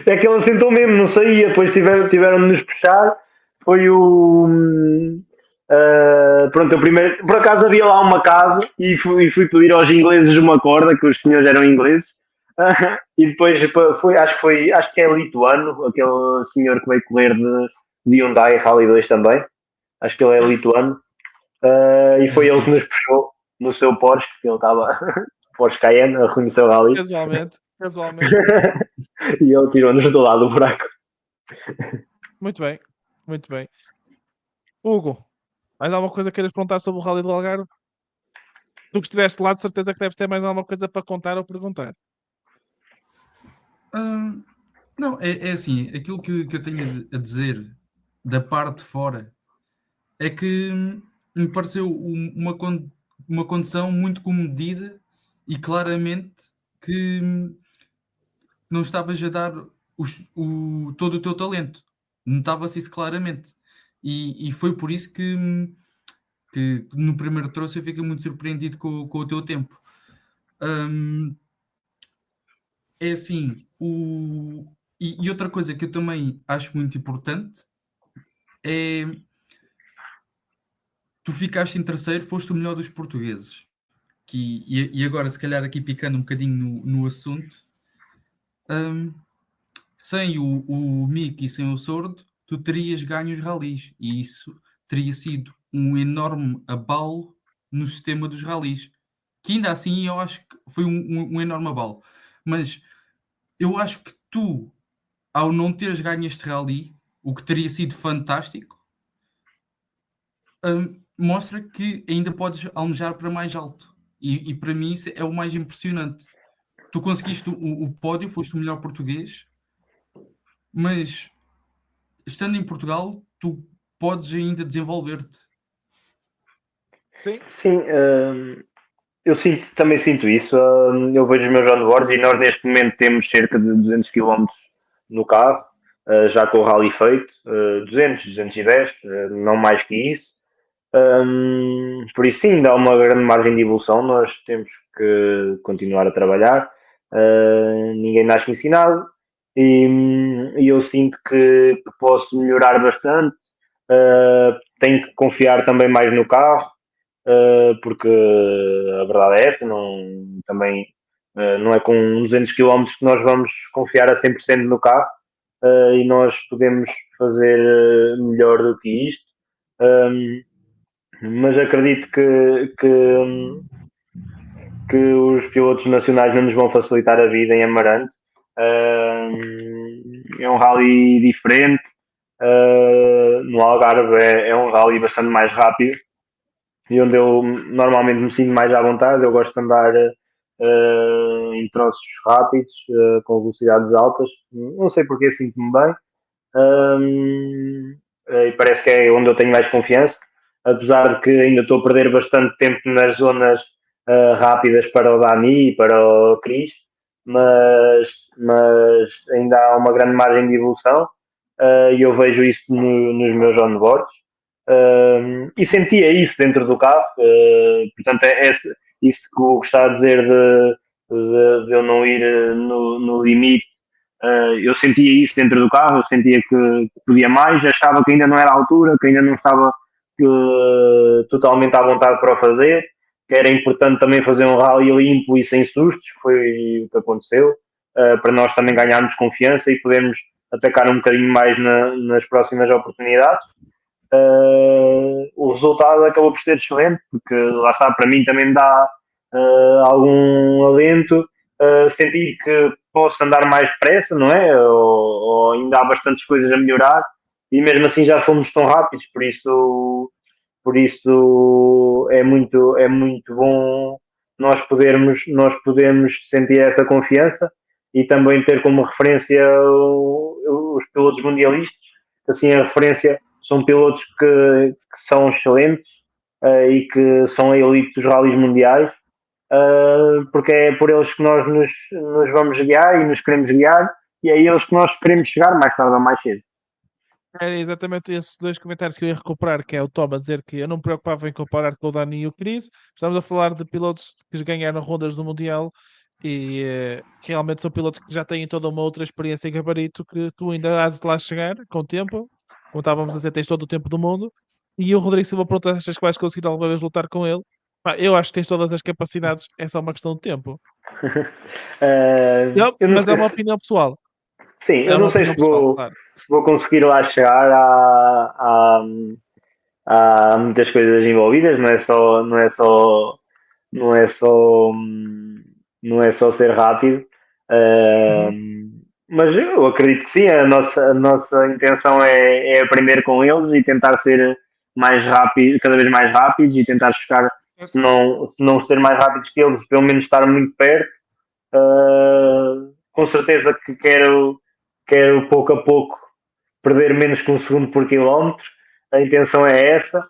É que ele assentou mesmo, não saía. Depois tiveram de nos puxar. Foi o. Pronto, eu primeiro. Por acaso havia lá uma casa e fui pedir aos ingleses uma corda, que os senhores eram ingleses. E depois acho que é lituano, aquele senhor que veio correr de Hyundai Rally 2 também. Acho que ele é lituano. E foi ele que nos puxou no seu Porsche, que ele estava Porsche Cayenne, a reconhecer o rally. Casualmente. E ele tirou-nos do lado do buraco. Muito bem. Hugo, mais alguma coisa que queiras perguntar sobre o Rally do Algarve? Tu que estiveste lá, de certeza que deves ter mais alguma coisa para contar ou perguntar. Não, é assim, aquilo que eu tenho a dizer da parte de fora é que me pareceu uma condição muito comedida e claramente que não estavas a dar todo o teu talento. Notava-se isso claramente. E foi por isso que no primeiro troço eu fiquei muito surpreendido com o teu tempo. É assim, e outra coisa que eu também acho muito importante é tu ficaste em terceiro, foste o melhor dos portugueses. e agora se calhar aqui picando um bocadinho no assunto, sem o Mick e sem o Sordo, tu terias ganho os ralis, e isso teria sido um enorme abalo no sistema dos ralis, que ainda assim eu acho que foi um enorme abalo, mas eu acho que tu, ao não teres ganho este rally, o que teria sido fantástico, mostra que ainda podes almejar para mais alto, e para mim isso é o mais impressionante. Tu conseguiste o pódio, foste o melhor português, mas estando em Portugal, tu podes ainda desenvolver-te. Sim, Sim, também sinto isso. Eu vejo os meus onboards e nós neste momento temos cerca de 200 quilómetros no carro, já com o rally feito, 200, 210, não mais que isso. Por isso sim, dá uma grande margem de evolução, nós temos que continuar a trabalhar, ninguém nasce ensinado e eu sinto que posso melhorar bastante, tenho que confiar também mais no carro, porque a verdade é essa, também não é com 200 quilómetros que nós vamos confiar a 100% no carro, e nós podemos fazer melhor do que isto. Mas acredito que os pilotos nacionais não nos vão facilitar a vida em Amarante. É um rally diferente. No Algarve é um rally bastante mais rápido e onde eu normalmente me sinto mais à vontade. Eu gosto de andar em troços rápidos, com velocidades altas. Não sei porque sinto-me bem. E parece que é onde eu tenho mais confiança, apesar de que ainda estou a perder bastante tempo nas zonas rápidas para o Dani e para o Cris, mas ainda há uma grande margem de evolução, e eu vejo isso nos meus onboards, e sentia isso dentro do carro, portanto isso que eu gostava de dizer de eu não ir no limite. Eu sentia isso dentro do carro, eu sentia que podia mais, achava que ainda não era a altura, que ainda não estava totalmente à vontade para o fazer, que era importante também fazer um rally limpo e sem sustos, que foi o que aconteceu, para nós também ganharmos confiança e podermos atacar um bocadinho mais nas próximas oportunidades. O resultado acabou por ser excelente, porque lá está, para mim também me dá algum alento, sentir que posso andar mais depressa, não é? Ou ainda há bastantes coisas a melhorar e mesmo assim já fomos tão rápidos, por isso é muito bom nós podermos sentir essa confiança e também ter como referência os pilotos mundialistas, assim a referência são pilotos que são excelentes, e que são a elite dos rallies mundiais, porque é por eles que nós nos vamos guiar e nos queremos guiar, e é eles que nós queremos chegar mais tarde ou mais cedo. era exatamente esses dois comentários que eu ia recuperar, que é o Tom a dizer que eu não me preocupava em comparar com o Dani e o Chris. Estamos a falar de pilotos que ganharam rondas do Mundial e que realmente são pilotos que já têm toda uma outra experiência e gabarito que tu ainda hás de lá chegar com o tempo. Como estávamos a dizer, tens todo o tempo do mundo. E o Rodrigo Silva pergunta: achas que vais conseguir alguma vez lutar com ele? Pá, eu acho que tens todas as capacidades, é só uma questão de tempo. Eu não Mas é sei uma opinião pessoal. sim, É eu não uma sei opinião pessoal, claro. se vou conseguir lá chegar. Há muitas coisas envolvidas, não é só, não é só ser rápido. Uhum. Mas eu acredito que sim, a nossa intenção é aprender com eles e tentar ser mais rápido, cada vez mais rápidos e tentar chegar, se não ser mais rápidos que eles, pelo menos estar muito perto. Com certeza que quero pouco a pouco perder menos que um segundo por quilómetro. A intenção é essa.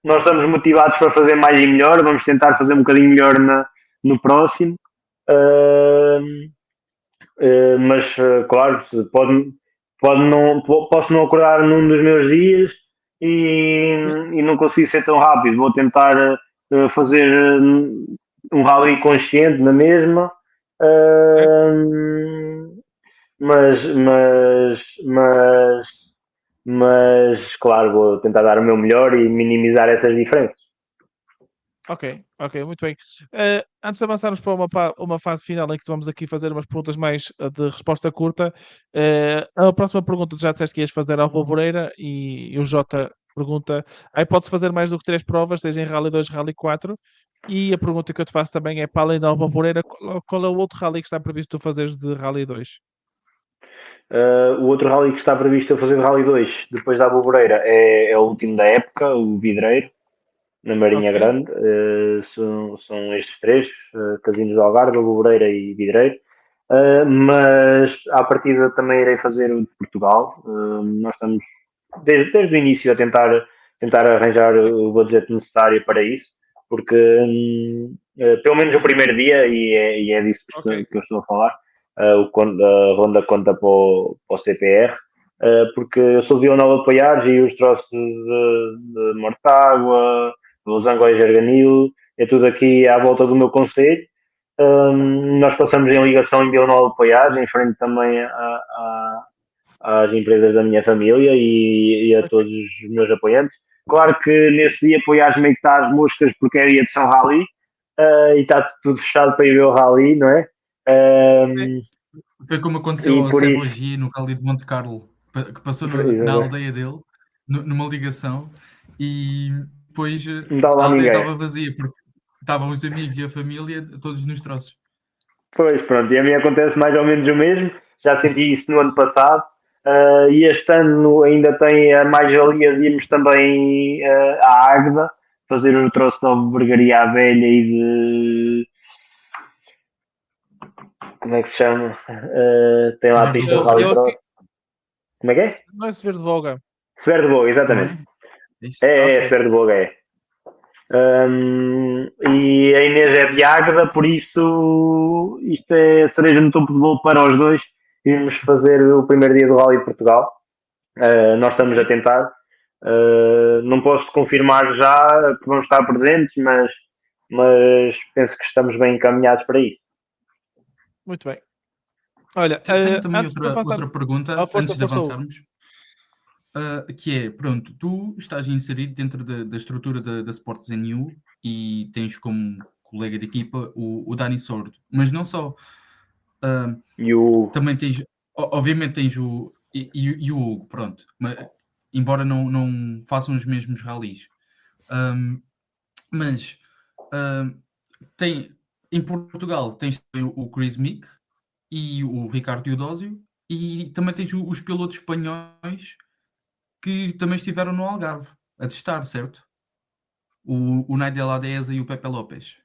Nós estamos motivados para fazer mais e melhor. Vamos tentar fazer um bocadinho melhor no próximo. Mas, claro, posso não acordar num dos meus dias e não consigo ser tão rápido. Vou tentar fazer um rally consciente na mesma. Mas, mas, mas, mas, claro, vou tentar dar o meu melhor e minimizar essas diferenças. Ok, muito bem. Antes de avançarmos para uma fase final em que vamos aqui fazer umas perguntas mais de resposta curta, a próxima pergunta tu já disseste que ias fazer ao Rua Moreira e o Jota pergunta, aí pode-se fazer mais do que 3 provas, seja em Rally 2, Rally 4, e a pergunta que eu te faço também é, para além da Rua Moreira, qual é o outro rally que está previsto tu fazeres de Rally 2? O outro rally que está previsto a fazer o Rally 2, depois da Alboreira, é o último da época, o Vidreiro, na Marinha Ok. Grande. São estes três, Casinos do Algarve, Alboreira e Vidreiro. Mas à partida também irei fazer o de Portugal. Nós estamos desde o início a tentar arranjar o budget necessário para isso, porque pelo menos o primeiro dia, e é disso Ok. que eu estou a falar, a ronda conta para o CPR, porque eu sou de Vila Nova de Paiares e os troços de Mortágua, Losango e Jarganil, é tudo aqui à volta do meu concelho. Nós passamos em ligação em Vila Nova de Paiares, em frente também às empresas da minha família e a todos os meus apoiantes. Claro que nesse dia Paiares meio que está às moscas porque é dia de São Rally, e está tudo fechado para ir ver o Rally, não é? Foi como aconteceu E ao por Seb isso. Ogier no Rally de Monte Carlo, que passou na Exatamente. aldeia dele, numa ligação, e depois Não estava a lá aldeia ninguém. estava vazia, porque estavam os amigos e a família todos nos troços. Pois, pronto, e a mim acontece mais ou menos o mesmo. Já senti isso no ano passado. E este ano ainda tem a mais-valia de irmos também à Águeda, fazer o troço da Albergaria à Velha e de. Como é que se chama? Tem lá a Severo do pista do Voga, Rally Cross. Como é que é? Não é se ver de Voga. Severo de Boa, não exatamente. é? Isso. É, Ok. Severo de Boa é. E a Inês é de Águeda, por isso isto é cereja no topo de bolo para os dois. Irmos fazer o primeiro dia do Rally de Portugal. Nós estamos a Ok. tentar. Não posso confirmar já que vamos estar presentes, mas penso que estamos bem encaminhados para isso. Muito bem. Olha, Tenho também antes de avançar. outra pergunta, Força, antes de força, Hugo. avançarmos, que é, pronto, tu estás inserido dentro da estrutura da Sports NU e tens como colega de equipa o Dani Sordo, mas não só. E o. Também tens, obviamente tens e o Hugo, pronto, mas, embora não façam os mesmos ralis. Mas em Portugal tens o Chris Meek e o Ricardo Teodósio, e também tens os pilotos espanhóis que também estiveram no Algarve a testar, certo? O Naidel Adeza e o Pepe Lopes.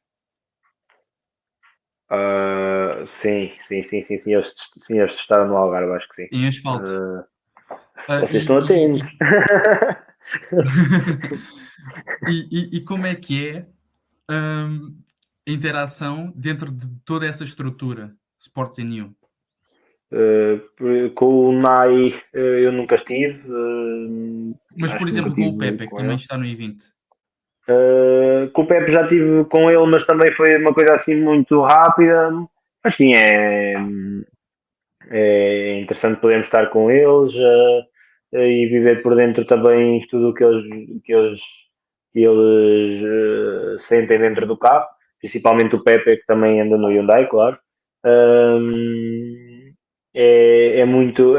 Sim. Eles testaram no Algarve, acho que sim. Em asfalto. Vocês estão atentos. E como é que é a interação dentro de toda essa estrutura Sports NU? Com o Nai eu nunca estive. Mas, por Acho que nunca exemplo, com o estive Pepe, que com também ele. está no I20. Com o Pepe já estive com ele, mas também foi uma coisa assim muito rápida. Mas sim, é interessante podermos estar com eles e viver por dentro também tudo o que eles sentem dentro do carro, principalmente o Pepe, que também anda no Hyundai, claro. É muito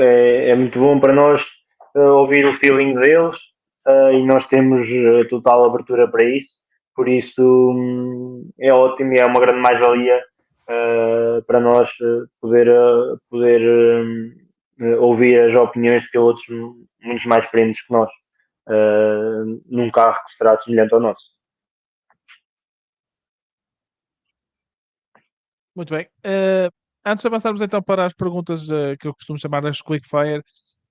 bom para nós ouvir o feeling deles, e nós temos total abertura para isso, por isso é ótimo e é uma grande mais-valia para nós poder ouvir as opiniões de pilotos muito mais experientes que nós, num carro que será semelhante ao nosso. Muito bem. Antes de avançarmos então para as perguntas que eu costumo chamar as Quickfire,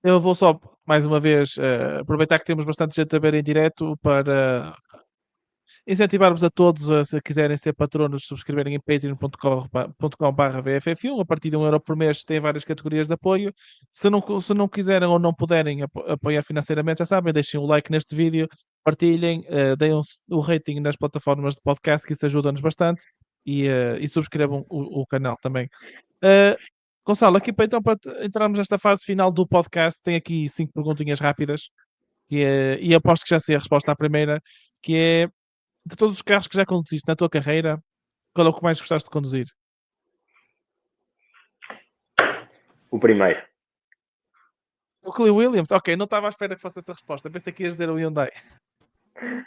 eu vou só, mais uma vez, aproveitar que temos bastante gente a ver em direto para incentivar-vos a todos, se quiserem ser patronos, subscreverem em patreon.com/VFF1. A partir de €1 por mês tem várias categorias de apoio. Se não quiserem ou não puderem apoiar financeiramente, já sabem, deixem o like neste vídeo, partilhem, deem o rating nas plataformas de podcast, que isso ajuda-nos bastante, e subscrevam o canal também. Gonçalo, aqui então para entrarmos nesta fase final do podcast, tem aqui 5 perguntinhas rápidas, e aposto que já sei a resposta à primeira, que é: de todos os carros que já conduziste na tua carreira, qual é o que mais gostaste de conduzir? O primeiro. O Clio Williams? Ok, não estava à espera que fosse essa resposta. Pensei que ias dizer o Hyundai.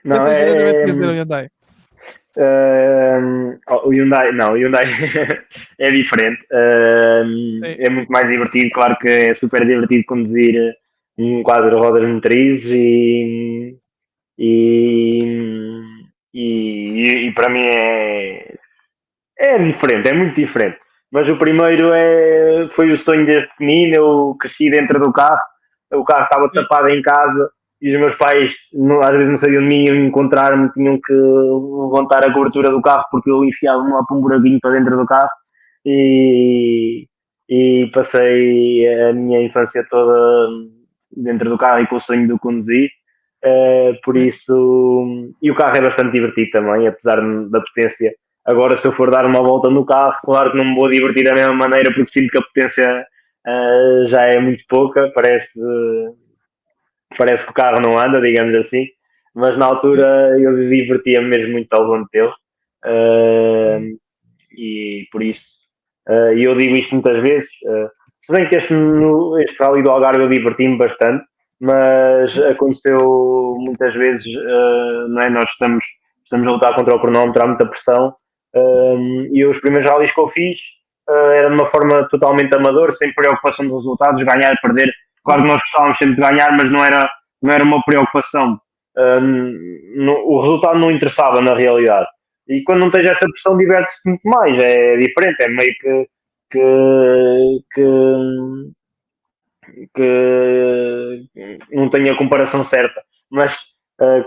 Não, Pensei genuinamente que ias dizer o Hyundai. o Hyundai, não, o Hyundai é diferente. Sim. É muito mais divertido. Claro que é super divertido conduzir um quadro de rodas motrizes e, e para mim é diferente, é muito diferente. Mas o primeiro foi o sonho desde pequenino. Eu cresci dentro do carro, o carro estava Sim. tapado em casa e os meus pais, às vezes não sabiam de mim, iam encontrar-me, tinham que levantar a cobertura do carro porque eu enfiava-me lá para um buraquinho para dentro do carro e, e passei a minha infância toda dentro do carro e com o sonho de o conduzir. Por Sim. isso, e o carro é bastante divertido também, apesar da potência. Agora, se eu for dar uma volta no carro, claro que não me vou divertir da mesma maneira, porque sinto que a potência já é muito pouca, parece que o carro não anda, digamos assim. Mas na Sim. altura eu divertia-me mesmo muito ao volante dele. Uh, e por isso, eu digo isto muitas vezes, se bem que este rally do Algarve eu diverti-me bastante, mas aconteceu muitas vezes, não é? Nós estamos a lutar contra o cronómetro, há muita pressão, e os primeiros rallies que eu fiz era de uma forma totalmente amador, sem preocupação dos resultados, ganhar, perder. Claro que nós gostávamos sempre de ganhar, mas não era uma preocupação. O resultado não interessava na realidade. E quando não tens essa pressão, diverte-se muito mais. É diferente, é meio que não tenho a comparação certa. Mas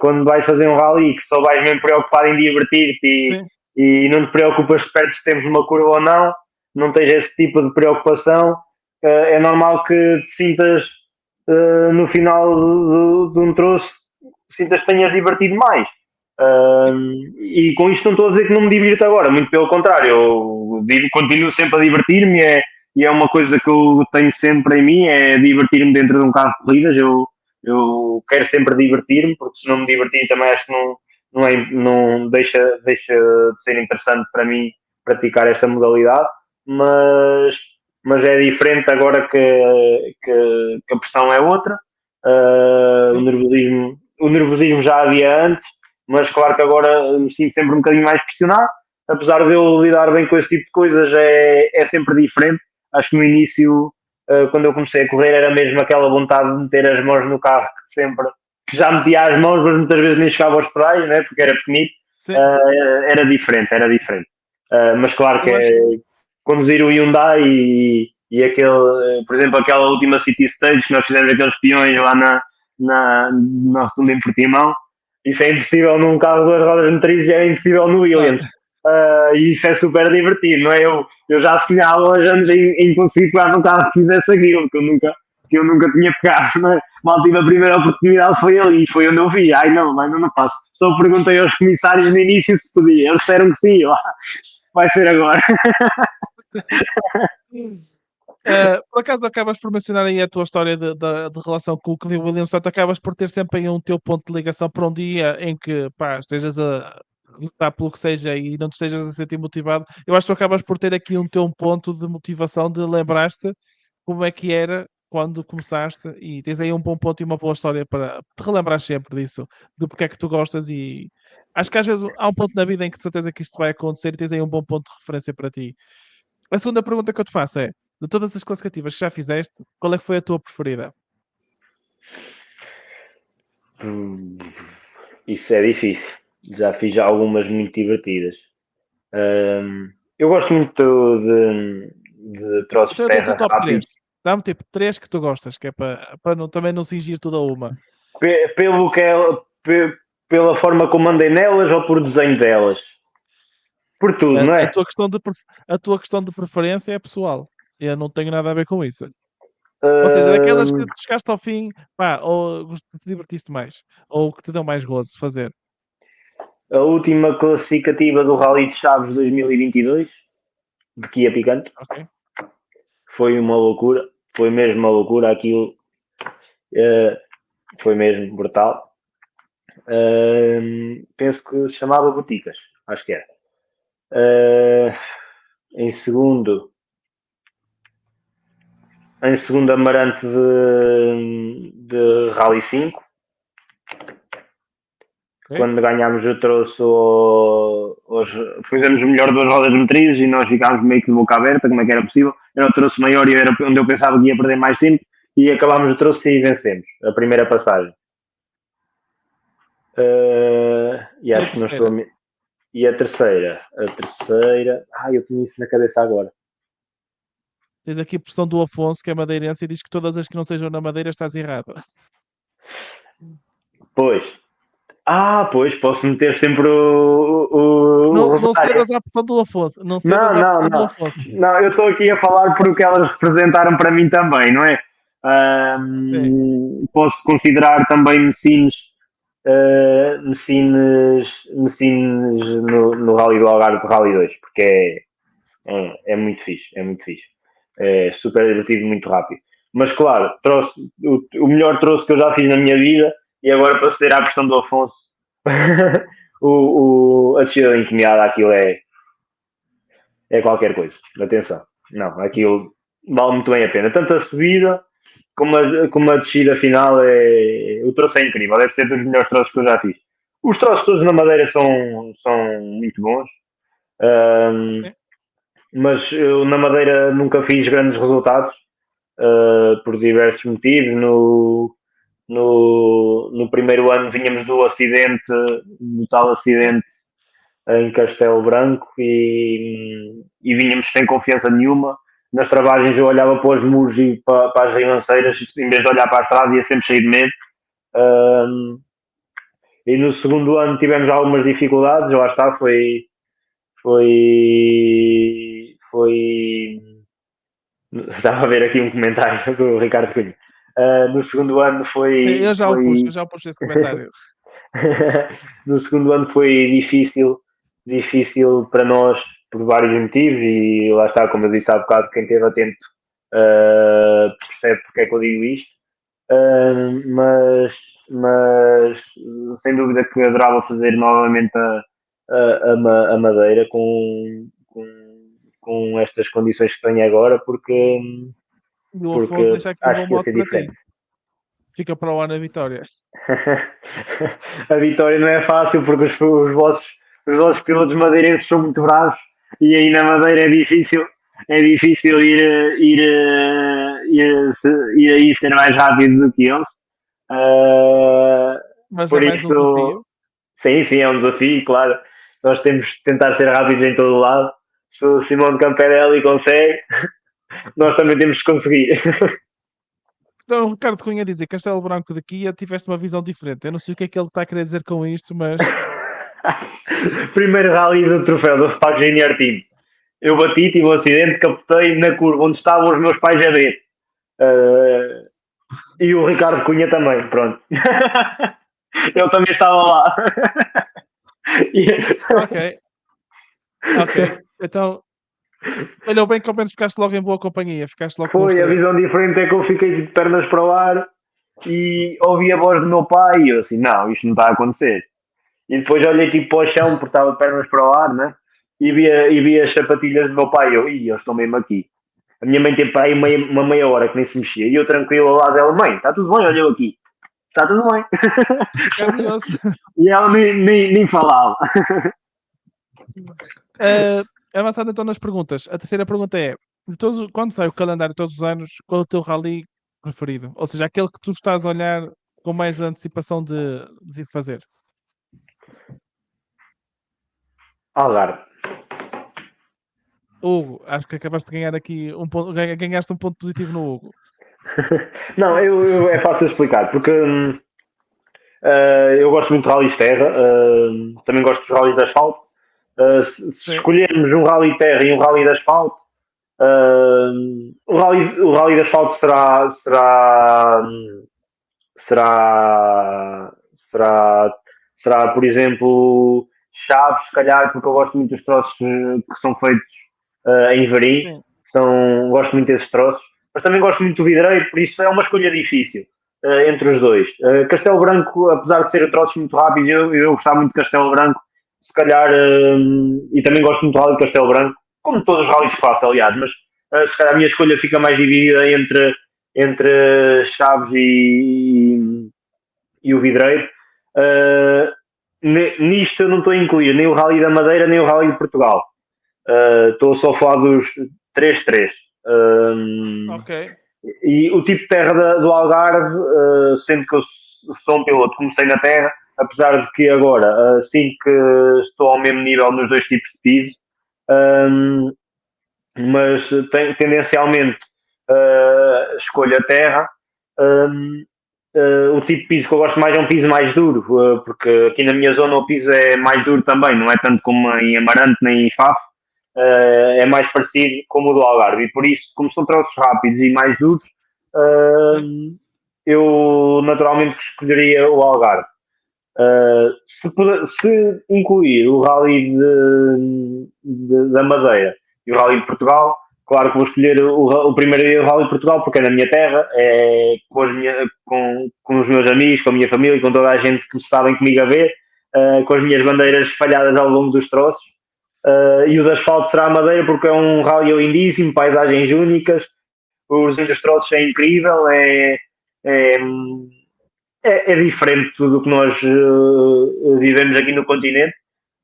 quando vais fazer um rally que só vais mesmo preocupado em divertir-te Sim. e não te preocupas se perdes tempo numa curva ou não, não tens esse tipo de preocupação, é normal que te sintas no final de um troço, sintas que tenhas divertido mais. E com isto não estou a dizer que não me divirto agora, muito pelo contrário, eu continuo sempre a divertir-me e é uma coisa que eu tenho sempre em mim, é divertir-me dentro de um carro de corridas. Eu quero sempre divertir-me, porque se não me divertir também acho que não deixa de ser interessante para mim praticar esta modalidade, mas é diferente agora que a pressão é outra. Sim. O nervosismo já havia antes, mas claro que agora me sinto sempre um bocadinho mais pressionado. Apesar de eu lidar bem com esse tipo de coisas, é sempre diferente. Acho que no início, quando eu comecei a correr, era mesmo aquela vontade de meter as mãos no carro que já metia as mãos, mas muitas vezes nem chegava aos pedais, né, porque era pequenito. Sim. Era diferente, era diferente. Mas claro que Eu acho. conduzir o Hyundai e aquele, por exemplo, aquela última City Stage que nós fizemos aqueles peões lá na rotunda em Portimão, isso é impossível num carro de duas rodas motrizes e é impossível no Claro. Williams. E isso é super divertido, não é? Eu já sonhava há uns anos em conseguir pegar num carro que fizesse aquilo, que eu nunca tinha pegado, não é? Mal tive a primeira oportunidade foi ali, foi onde eu vi. Ai não faço. Só perguntei aos comissários no início se podia, eles disseram que sim, vai ser agora. Por acaso acabas por mencionar aí a tua história de relação com o Clio Williams, portanto acabas por ter sempre aí um teu ponto de ligação para um dia em que pá, estejas a lutar pelo que seja e não te estejas a sentir motivado. Eu acho que tu acabas por ter aqui um teu ponto de motivação de lembrar-te como é que era quando começaste e tens aí um bom ponto e uma boa história para te relembrar sempre disso, de porque é que tu gostas e acho que às vezes há um ponto na vida em que de certeza que isto vai acontecer e tens aí um bom ponto de referência para ti. A segunda pergunta que eu te faço é: de todas as classificativas que já fizeste, qual é que foi a tua preferida? Isso é difícil. Já fiz algumas muito divertidas. Eu gosto muito de troços de Então eu dou-te o terra top 3. rápidos. Dá-me tipo 3 que tu gostas, que é para não, também não cingir tudo a uma. Pelo que é, pela forma como andei nelas ou por desenho delas. Por tudo, não A é? tua questão a tua questão de preferência é pessoal. Eu não tenho nada a ver com isso. Ou seja, daquelas que Hum, tu chegaste ao fim, pá, ou te divertiste mais, ou que te deu mais gozo de fazer. a última classificativa do Rally de Chaves 2022, de Kia Picante, Ok? foi uma loucura. Foi mesmo uma loucura. Aquilo foi mesmo brutal. Penso que se chamava Boticas, acho que era. Em segundo, Amarante de Rally 5. Ok. Quando ganhámos, eu trouxe fizemos o melhor das rodas motrizes e nós ficámos meio que de boca aberta, como é que era possível. Eu não trouxe maior e era onde eu pensava que ia perder mais tempo e acabámos de trouxe e vencemos a primeira passagem. E acho que não estou a... E a terceira, eu tinha isso na cabeça agora. Tens aqui a pressão do Afonso, que é madeirense, e diz que todas as que não estejam na Madeira estás errado. Pois, posso meter sempre o Não Rosário. cedas à pressão do Afonso. Não cedas à pressão do Afonso. Não, eu estou aqui a falar porque elas representaram para mim também, não é? Posso considerar também Messines no Rally do Algarve, Rally 2, porque é muito fixe, é muito fixe. É super divertido, muito rápido. Mas claro, trouxe o melhor trouxe que eu já fiz na minha vida e agora para ceder à pressão do Afonso, a descida da encomiada, aquilo é qualquer coisa. Atenção, não, aquilo vale muito bem a pena. Tanto a subida como a descida final, o troço é incrível, deve ser dos melhores troços que eu já fiz. Os troços todos na Madeira são muito bons. Mas eu na Madeira nunca fiz grandes resultados por diversos motivos. No primeiro ano vínhamos do tal acidente em Castelo Branco e vínhamos sem confiança nenhuma. Nas travagens eu olhava para os muros e para as ribanceiras, em vez de olhar para a estrada, ia sempre cheio de medo. E no segundo ano tivemos algumas dificuldades, lá está, foi estava a ver aqui um comentário do Ricardo Cunha. No segundo ano Eu já o pus esse comentário. No segundo ano foi difícil para nós por vários motivos e lá está, como eu disse há bocado, quem esteve atento percebe porque é que eu digo isto. Mas sem dúvida que adorava fazer novamente a Madeira com estas condições que tenho agora, porque O Afonso deixa aqui um bom acho que ia modo ser para diferente. ti. Fica para o ano a vitória. A vitória não é fácil porque os vossos pilotos madeirenses são muito bravos e aí na Madeira é difícil ir aí ser mais rápido do que eles. Mas Por é mais um desafio. Sim, é um desafio, claro. Nós temos de tentar ser rápidos em todo o lado. Se o Simão Camperelli consegue, nós também temos que conseguir. Então, o Ricardo Cunha dizer Castelo Branco de Kia, tiveste uma visão diferente. Eu não sei o que é que ele está a querer dizer com isto, mas... Primeiro rally do troféu do Spark Junior Team. Eu bati, tive um acidente, capotei na curva onde estavam os meus pais a ver. E o Ricardo Cunha também, pronto. Ele também estava lá. Ok. Então, olha bem que ao menos ficaste logo em boa companhia. Ficaste logo Foi, a visão diferente é que eu fiquei de pernas para o ar e ouvi a voz do meu pai e eu assim, não, isto não está a acontecer. E depois olhei tipo para o chão, porque estava de pernas para o ar, né? E vi as sapatilhas do meu pai e eles estão mesmo aqui. A minha mãe teve para aí uma meia hora que nem se mexia. E eu tranquilo ao lado dela, mãe, está tudo bem, olha eu aqui. Está tudo bem. E ela nem falava. Avançando então nas perguntas. A terceira pergunta é, quando sai o calendário todos os anos, qual é o teu rally preferido? Ou seja, aquele que tu estás a olhar com mais antecipação de fazer. Algarve. Hugo, acho que acabaste de ganhar aqui ganhaste um ponto positivo no Hugo. Não, é fácil de explicar, porque eu gosto muito de rallies terra, também gosto dos rallies de asfalto. Se escolhermos um rally terra e um rally de asfalto, o rally de asfalto será, por exemplo, Chaves, se calhar, porque eu gosto muito dos troços que são feitos em Verim. Gosto muito desses troços, mas também gosto muito do Vidreiro, por isso é uma escolha difícil. entre os dois. Castelo Branco, apesar de ser trotes muito rápidos, eu gostava muito de Castelo Branco, se calhar, e também gosto muito do Rally de Castelo Branco, como todos os rallies que faço, aliás, mas se calhar a minha escolha fica mais dividida entre Chaves e o Vidreiro. Nisto eu não estou a incluir nem o Rally da Madeira nem o Rally de Portugal. Estou só a falar dos 3-3. Ok. E o tipo de terra do Algarve, sendo que eu sou um piloto, comecei na terra, apesar de que agora sinto que estou ao mesmo nível nos dois tipos de piso, mas tendencialmente escolho a terra. O tipo de piso que eu gosto mais é um piso mais duro, porque aqui na minha zona o piso é mais duro também, não é tanto como em Amarante nem em Faf, é mais parecido como o do Algarve, e por isso, como são troços rápidos e mais duros, eu naturalmente escolheria o Algarve. Se incluir o Rally da Madeira e o Rally de Portugal, claro que vou escolher o primeiro Rally de Portugal porque é na minha terra, é com os meus amigos, com a minha família, com toda a gente que sabem comigo a ver, com as minhas bandeiras espalhadas ao longo dos troços. E o de asfalto será a Madeira porque é um rally lindíssimo, paisagens únicas, os dos troços é incrível, é diferente de tudo o que nós vivemos aqui no continente,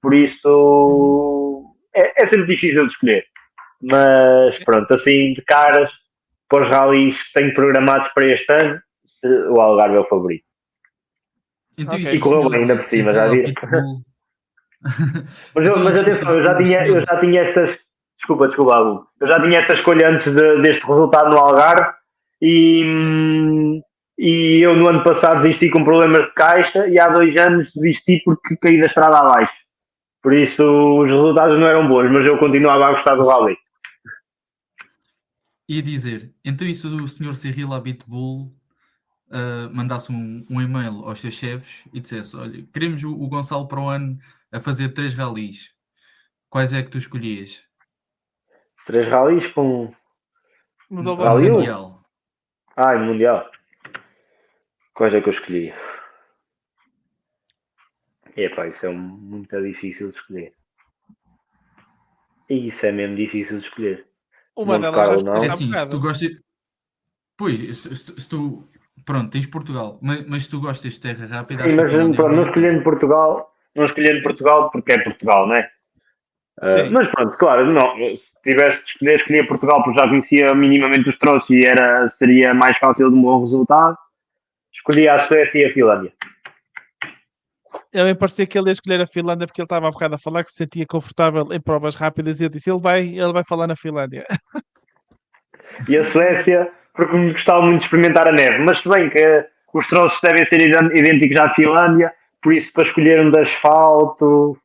por isso é sempre difícil de escolher. Mas pronto, assim de caras para os rallies que tenho programados para este ano, o Algarve é o favorito. Então, Ok. E correu bem ainda por cima, já viram? Mas atenção, eu já tinha estas. Desculpa, Alu. Eu já tinha esta escolha antes deste resultado no Algarve e eu no ano passado desisti com problemas de caixa e há 2 anos desisti porque caí da estrada abaixo. Por isso os resultados não eram bons, mas eu continuava a gostar do rally. Ia dizer, então isso do Sr. Cyril à Bitbull mandasse um e-mail aos seus chefes e dissesse, olha, queremos o Gonçalo para o ano a fazer 3 rallies. Quais é que tu escolhias? 3 rallies com Mas um ele rally Mundial. Mundial. Quais é que eu escolhi? Epá, isso é muito difícil de escolher. Isso é mesmo difícil de escolher. uma Monte delas já Carlo não. É escolheste há assim, se tu bocado. gostas... Pois, se tu... Pronto, tens Portugal, mas se tu gostas de terra rápida, Sim, acho que a mas Finlândia é pronto, uma não boa terra. escolhendo Portugal porque é Portugal, não é? Sim. Mas pronto, claro, não, se tivesse de escolher, escolhia Portugal porque já conhecia minimamente os troços e seria mais fácil de um bom resultado. Escolhia a Suécia e a Finlândia. Ele me parecia que ele ia escolher a Finlândia porque ele estava há bocado a falar que se sentia confortável em provas rápidas e eu disse, ele vai falar na Finlândia. E a Suécia porque me gostava muito de experimentar a neve, mas se bem que os troços devem ser idênticos à Finlândia, por isso para escolher um de asfalto,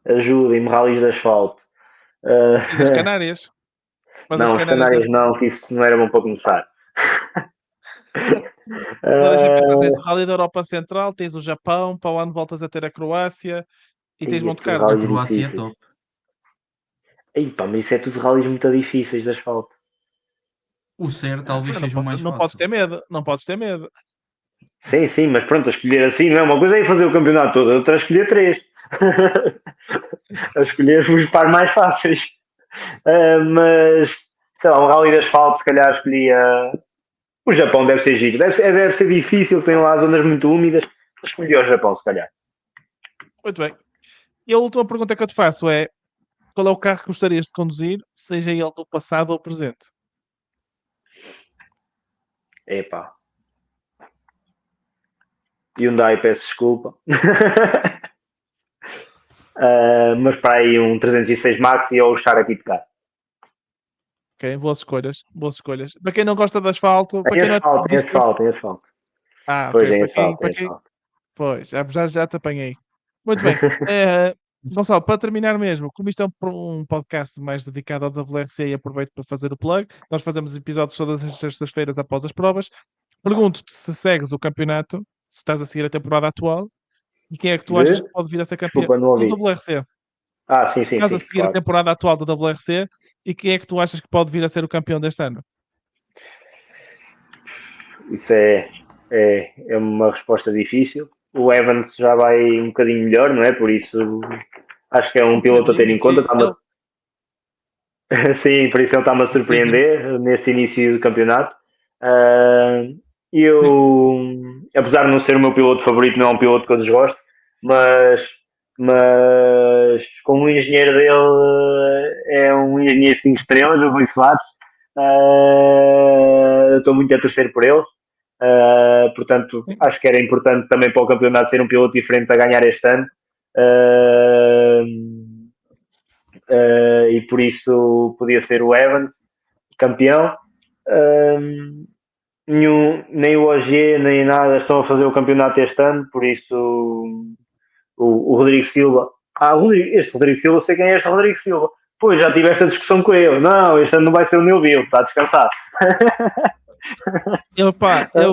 ajudem-me, rallies de asfalto. Tens as Canárias. Mas as Não, os Canárias Canários não, que isso não era bom para começar. Então, deixa eu pensar, tens o Rally da Europa Central, tens o Japão, para o ano voltas a ter a Croácia e tens Monte Carlo. A rallies Croácia é difíceis. top. Ei, pá, mas isso é tudo rallies muito difíceis de asfalto. O CER talvez seja o mais Não fácil. podes ter medo, não podes ter medo. Sim, mas pronto, a escolher assim não é uma coisa é fazer o campeonato todo, outra é escolher 3. A escolher os pares mais fáceis. Mas, sei lá, um rally de asfalto, se calhar escolhia. O Japão deve ser giro. Deve ser difícil, tem lá zonas muito úmidas. Escolhi o Japão, se calhar. Muito bem. E a última pergunta que eu te faço é: qual é o carro que gostarias de conduzir, seja ele do passado ou presente? Epá. Hyundai, peço desculpa. Mas para aí um 306 Max e ou o Cherokee de cá. Ok, boas escolhas, boas escolhas. Para quem não gosta de asfalto, para quem não Tem disposto... asfalto. Ah, Pois ok, é, para quem... Pois, já te apanhei. Muito bem. Gonçalo, para terminar mesmo, como isto é um podcast mais dedicado ao WRC e aproveito para fazer o plug, nós fazemos episódios todas as sextas-feiras após as provas. Pergunto-te se segues o campeonato, se estás a seguir a temporada atual e quem é que tu achas que pode vir a ser campeão Desculpa, não ouvi. do WRC. Sim, Estás a seguir claro. a temporada atual do WRC e quem é que tu achas que pode vir a ser o campeão deste ano? isso é uma resposta difícil. O Evans já vai um bocadinho melhor, não é? Por isso acho que é um piloto a ter em conta. Sim, por isso ele está-me a surpreender nesse início do campeonato. Apesar de não ser o meu piloto favorito, não é um piloto que eu desgosto, mas como o engenheiro dele é um engenheiro 5 estrelas, o Rui Soares, estou muito a torcer por ele. Portanto, acho que era importante também para o campeonato ser um piloto diferente a ganhar este ano. E por isso podia ser o Evans campeão. Nem o OG nem nada estão a fazer o campeonato este ano, por isso o Rodrigo Silva. Este Rodrigo Silva, eu sei quem é este Rodrigo Silva. Pois já tive esta discussão com ele. Não, este ano não vai ser o Neuville, está descansado. Eu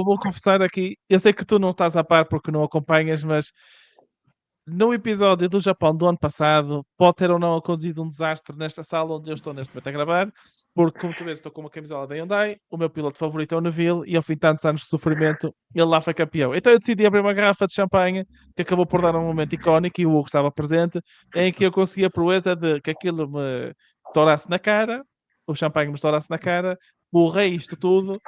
vou confessar aqui, eu sei que tu não estás a par porque não acompanhas, mas no episódio do Japão do ano passado, pode ter ou não acontecido um desastre nesta sala onde eu estou neste momento a gravar, porque, como tu vês, estou com uma camisola da Hyundai, o meu piloto favorito é o Neville, e ao fim de tantos anos de sofrimento, ele lá foi campeão. Então eu decidi abrir uma garrafa de champanhe, que acabou por dar um momento icónico, e o Hugo estava presente, em que eu consegui a proeza de que aquilo me estourasse na cara, o champanhe me estourasse na cara, borrei isto tudo,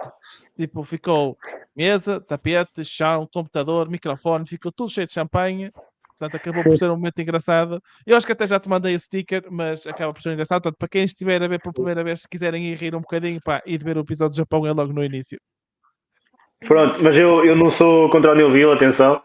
tipo, ficou mesa, tapete, chão, computador, microfone, ficou tudo cheio de champanhe. Portanto, acabou por ser um momento engraçado. Eu acho que até já te mandei o sticker, mas acaba por ser engraçado. Portanto, para quem estiver a ver por primeira vez, se quiserem ir rir um bocadinho, pá, e de ver o episódio do Japão é logo no início. Pronto, mas eu não sou contra o Neuville, atenção.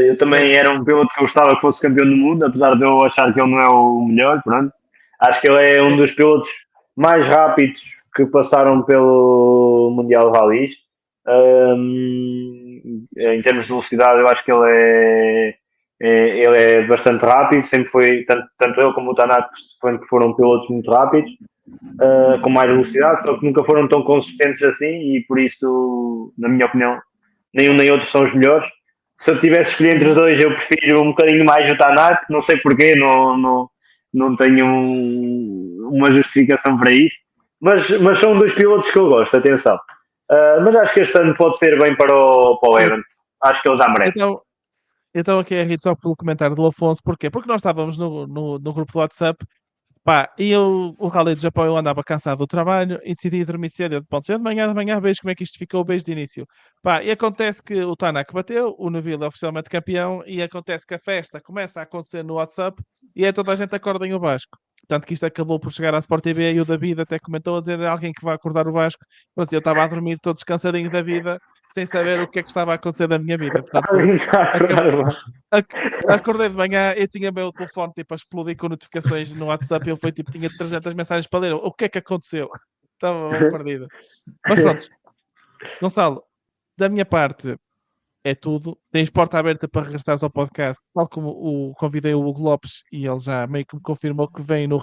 Eu também era um piloto que eu gostava que fosse campeão do mundo, apesar de eu achar que ele não é o melhor. Pronto. Acho que ele é um dos pilotos mais rápidos que passaram pelo Mundial de Rallys. Em termos de velocidade, eu acho que ele é bastante rápido. Sempre foi, tanto ele como o Tanaka foram pilotos muito rápidos, com mais velocidade, só que nunca foram tão consistentes assim, e por isso, na minha opinião, nem um nem outro são os melhores. Se eu tivesse escolhido entre os dois, eu prefiro um bocadinho mais o Tanaka, não sei porquê, não tenho uma justificação para isso, mas são dois pilotos que eu gosto, atenção. Mas acho que este ano pode ser bem para o Evans, acho que ele já merece. Então aqui é a rir só pelo comentário do Afonso, porquê? Porque nós estávamos no grupo do WhatsApp. Pá, e o Rally do Japão eu andava cansado do trabalho e decidi dormir cedo. Pronto, de manhã, vejo como é que isto ficou, beijo de início. Pá, e acontece que o Tanaka bateu, o Neville é oficialmente campeão, e acontece que a festa começa a acontecer no WhatsApp e é toda a gente acorda em o Vasco. Tanto que isto acabou por chegar à Sport TV e o David até comentou a dizer alguém que vai acordar o Vasco. Pronto, eu estava a dormir todo descansadinho da vida, sem saber o que é que estava a acontecer na minha vida. Portanto, acordei de manhã e tinha meu telefone tipo a explodir com notificações no WhatsApp e eu tinha 300 mensagens para ler. O que é que aconteceu? Estava perdido. Mas pronto, Gonçalo, da minha parte é tudo. Tens porta aberta para regressares ao podcast, tal como convidei o Hugo Lopes e ele já meio que me confirmou que vem no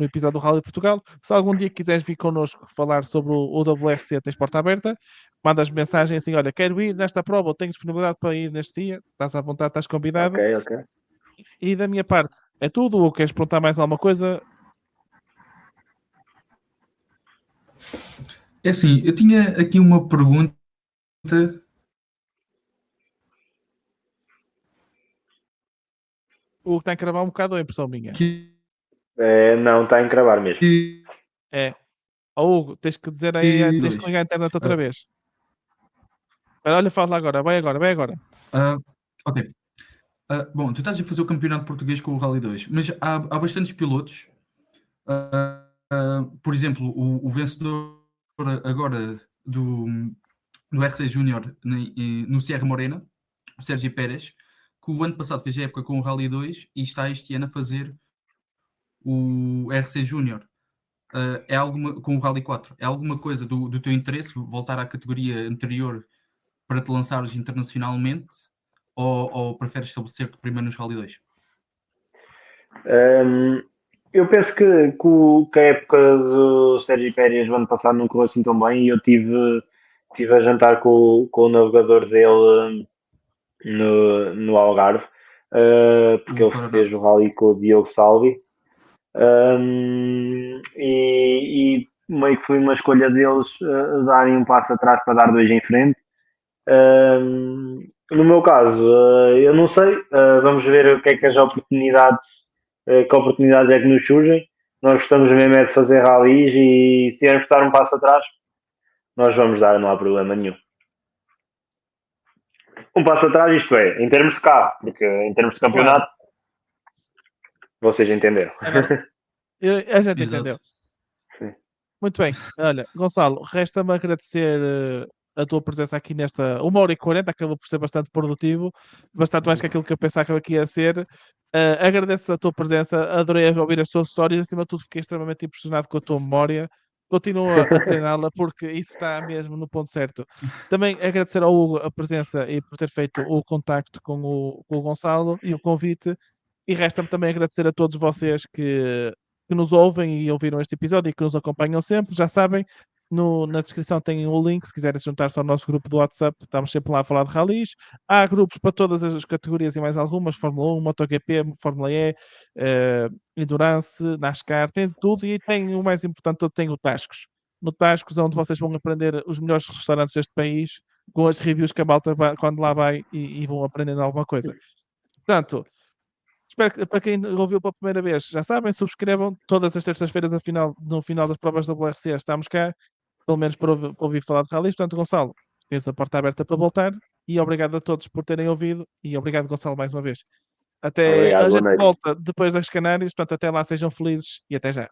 episódio do Rally de Portugal. Se algum dia quiseres vir connosco falar sobre o WRC, tens porta aberta. Mandas mensagem assim: olha, quero ir nesta prova, ou tenho disponibilidade para ir neste dia. Estás à vontade, estás convidado. Ok. E da minha parte é tudo. Ou queres perguntar mais alguma coisa? É assim, eu tinha aqui uma pergunta. O que está a encravar um bocado ou é impressão minha? Não, está a encravar mesmo. É. Hugo, tens que dizer aí, tens que ligar a internet outra vez. Olha, fala lá agora, vai agora. Ok. Bom, tu estás a fazer o campeonato português com o Rally 2, mas há bastantes pilotos. Por exemplo, o vencedor agora do RC Júnior no Sierra Morena, o Sérgio Pérez, que o ano passado fez a época com o Rally 2 e está este ano a fazer o RC Júnior. Com o Rally 4. É alguma coisa do teu interesse voltar à categoria anterior para te lançares internacionalmente, ou preferes estabelecer-te primeiro nos Rally 2? Eu penso que a época do Sérgio Pérez do ano passado não correu assim tão bem, e eu tive a jantar com o navegador dele no Algarve, porque ele fez o rally com o Diogo Salvi, e meio que foi uma escolha deles darem um passo atrás para dar dois em frente. No meu caso, eu não sei, vamos ver o que é que as oportunidades, que oportunidades é que nos surgem. Nós gostamos mesmo é de fazer ralis e se tivermos que dar um passo atrás, nós vamos dar, não há problema nenhum. Um passo atrás, isto é, em termos de carro, porque em termos de campeonato, vocês entenderam. A gente Exato. entendeu. Sim. Muito bem. Olha, Gonçalo, resta-me agradecer a tua presença aqui nesta 1h40, acabou por ser bastante produtivo, bastante mais que aquilo que eu pensava que ia ser. Agradeço a tua presença, adorei ouvir as tuas histórias, acima de tudo fiquei extremamente impressionado com a tua memória. Continua a treiná-la porque isso está mesmo no ponto certo. Também agradecer ao Hugo a presença e por ter feito o contacto com o Gonçalo e o convite. E resta-me também agradecer a todos vocês que nos ouvem e ouviram este episódio e que nos acompanham sempre. Já sabem, na descrição tem o link se quiserem juntar-se ao nosso grupo do WhatsApp. Estamos sempre lá a falar de ralis. Há grupos para todas as categorias e mais algumas: Fórmula 1, MotoGP, Fórmula E, Endurance, NASCAR, tem de tudo. E tem o mais importante todo, tem o Tascos. No Tascos, onde vocês vão aprender os melhores restaurantes deste país, com as reviews que a malta vai, quando lá vai e vão aprendendo alguma coisa. Portanto, espero que para quem ouviu pela primeira vez, já sabem, subscrevam todas as terças-feiras no final das provas da WRC estamos cá, pelo menos para ouvir falar de ralis. Portanto, Gonçalo, tens a porta aberta para voltar e obrigado a todos por terem ouvido e obrigado, Gonçalo, mais uma vez. Até Obrigado, a boa gente noite. volta depois das Canárias, portanto, até lá sejam felizes e até já.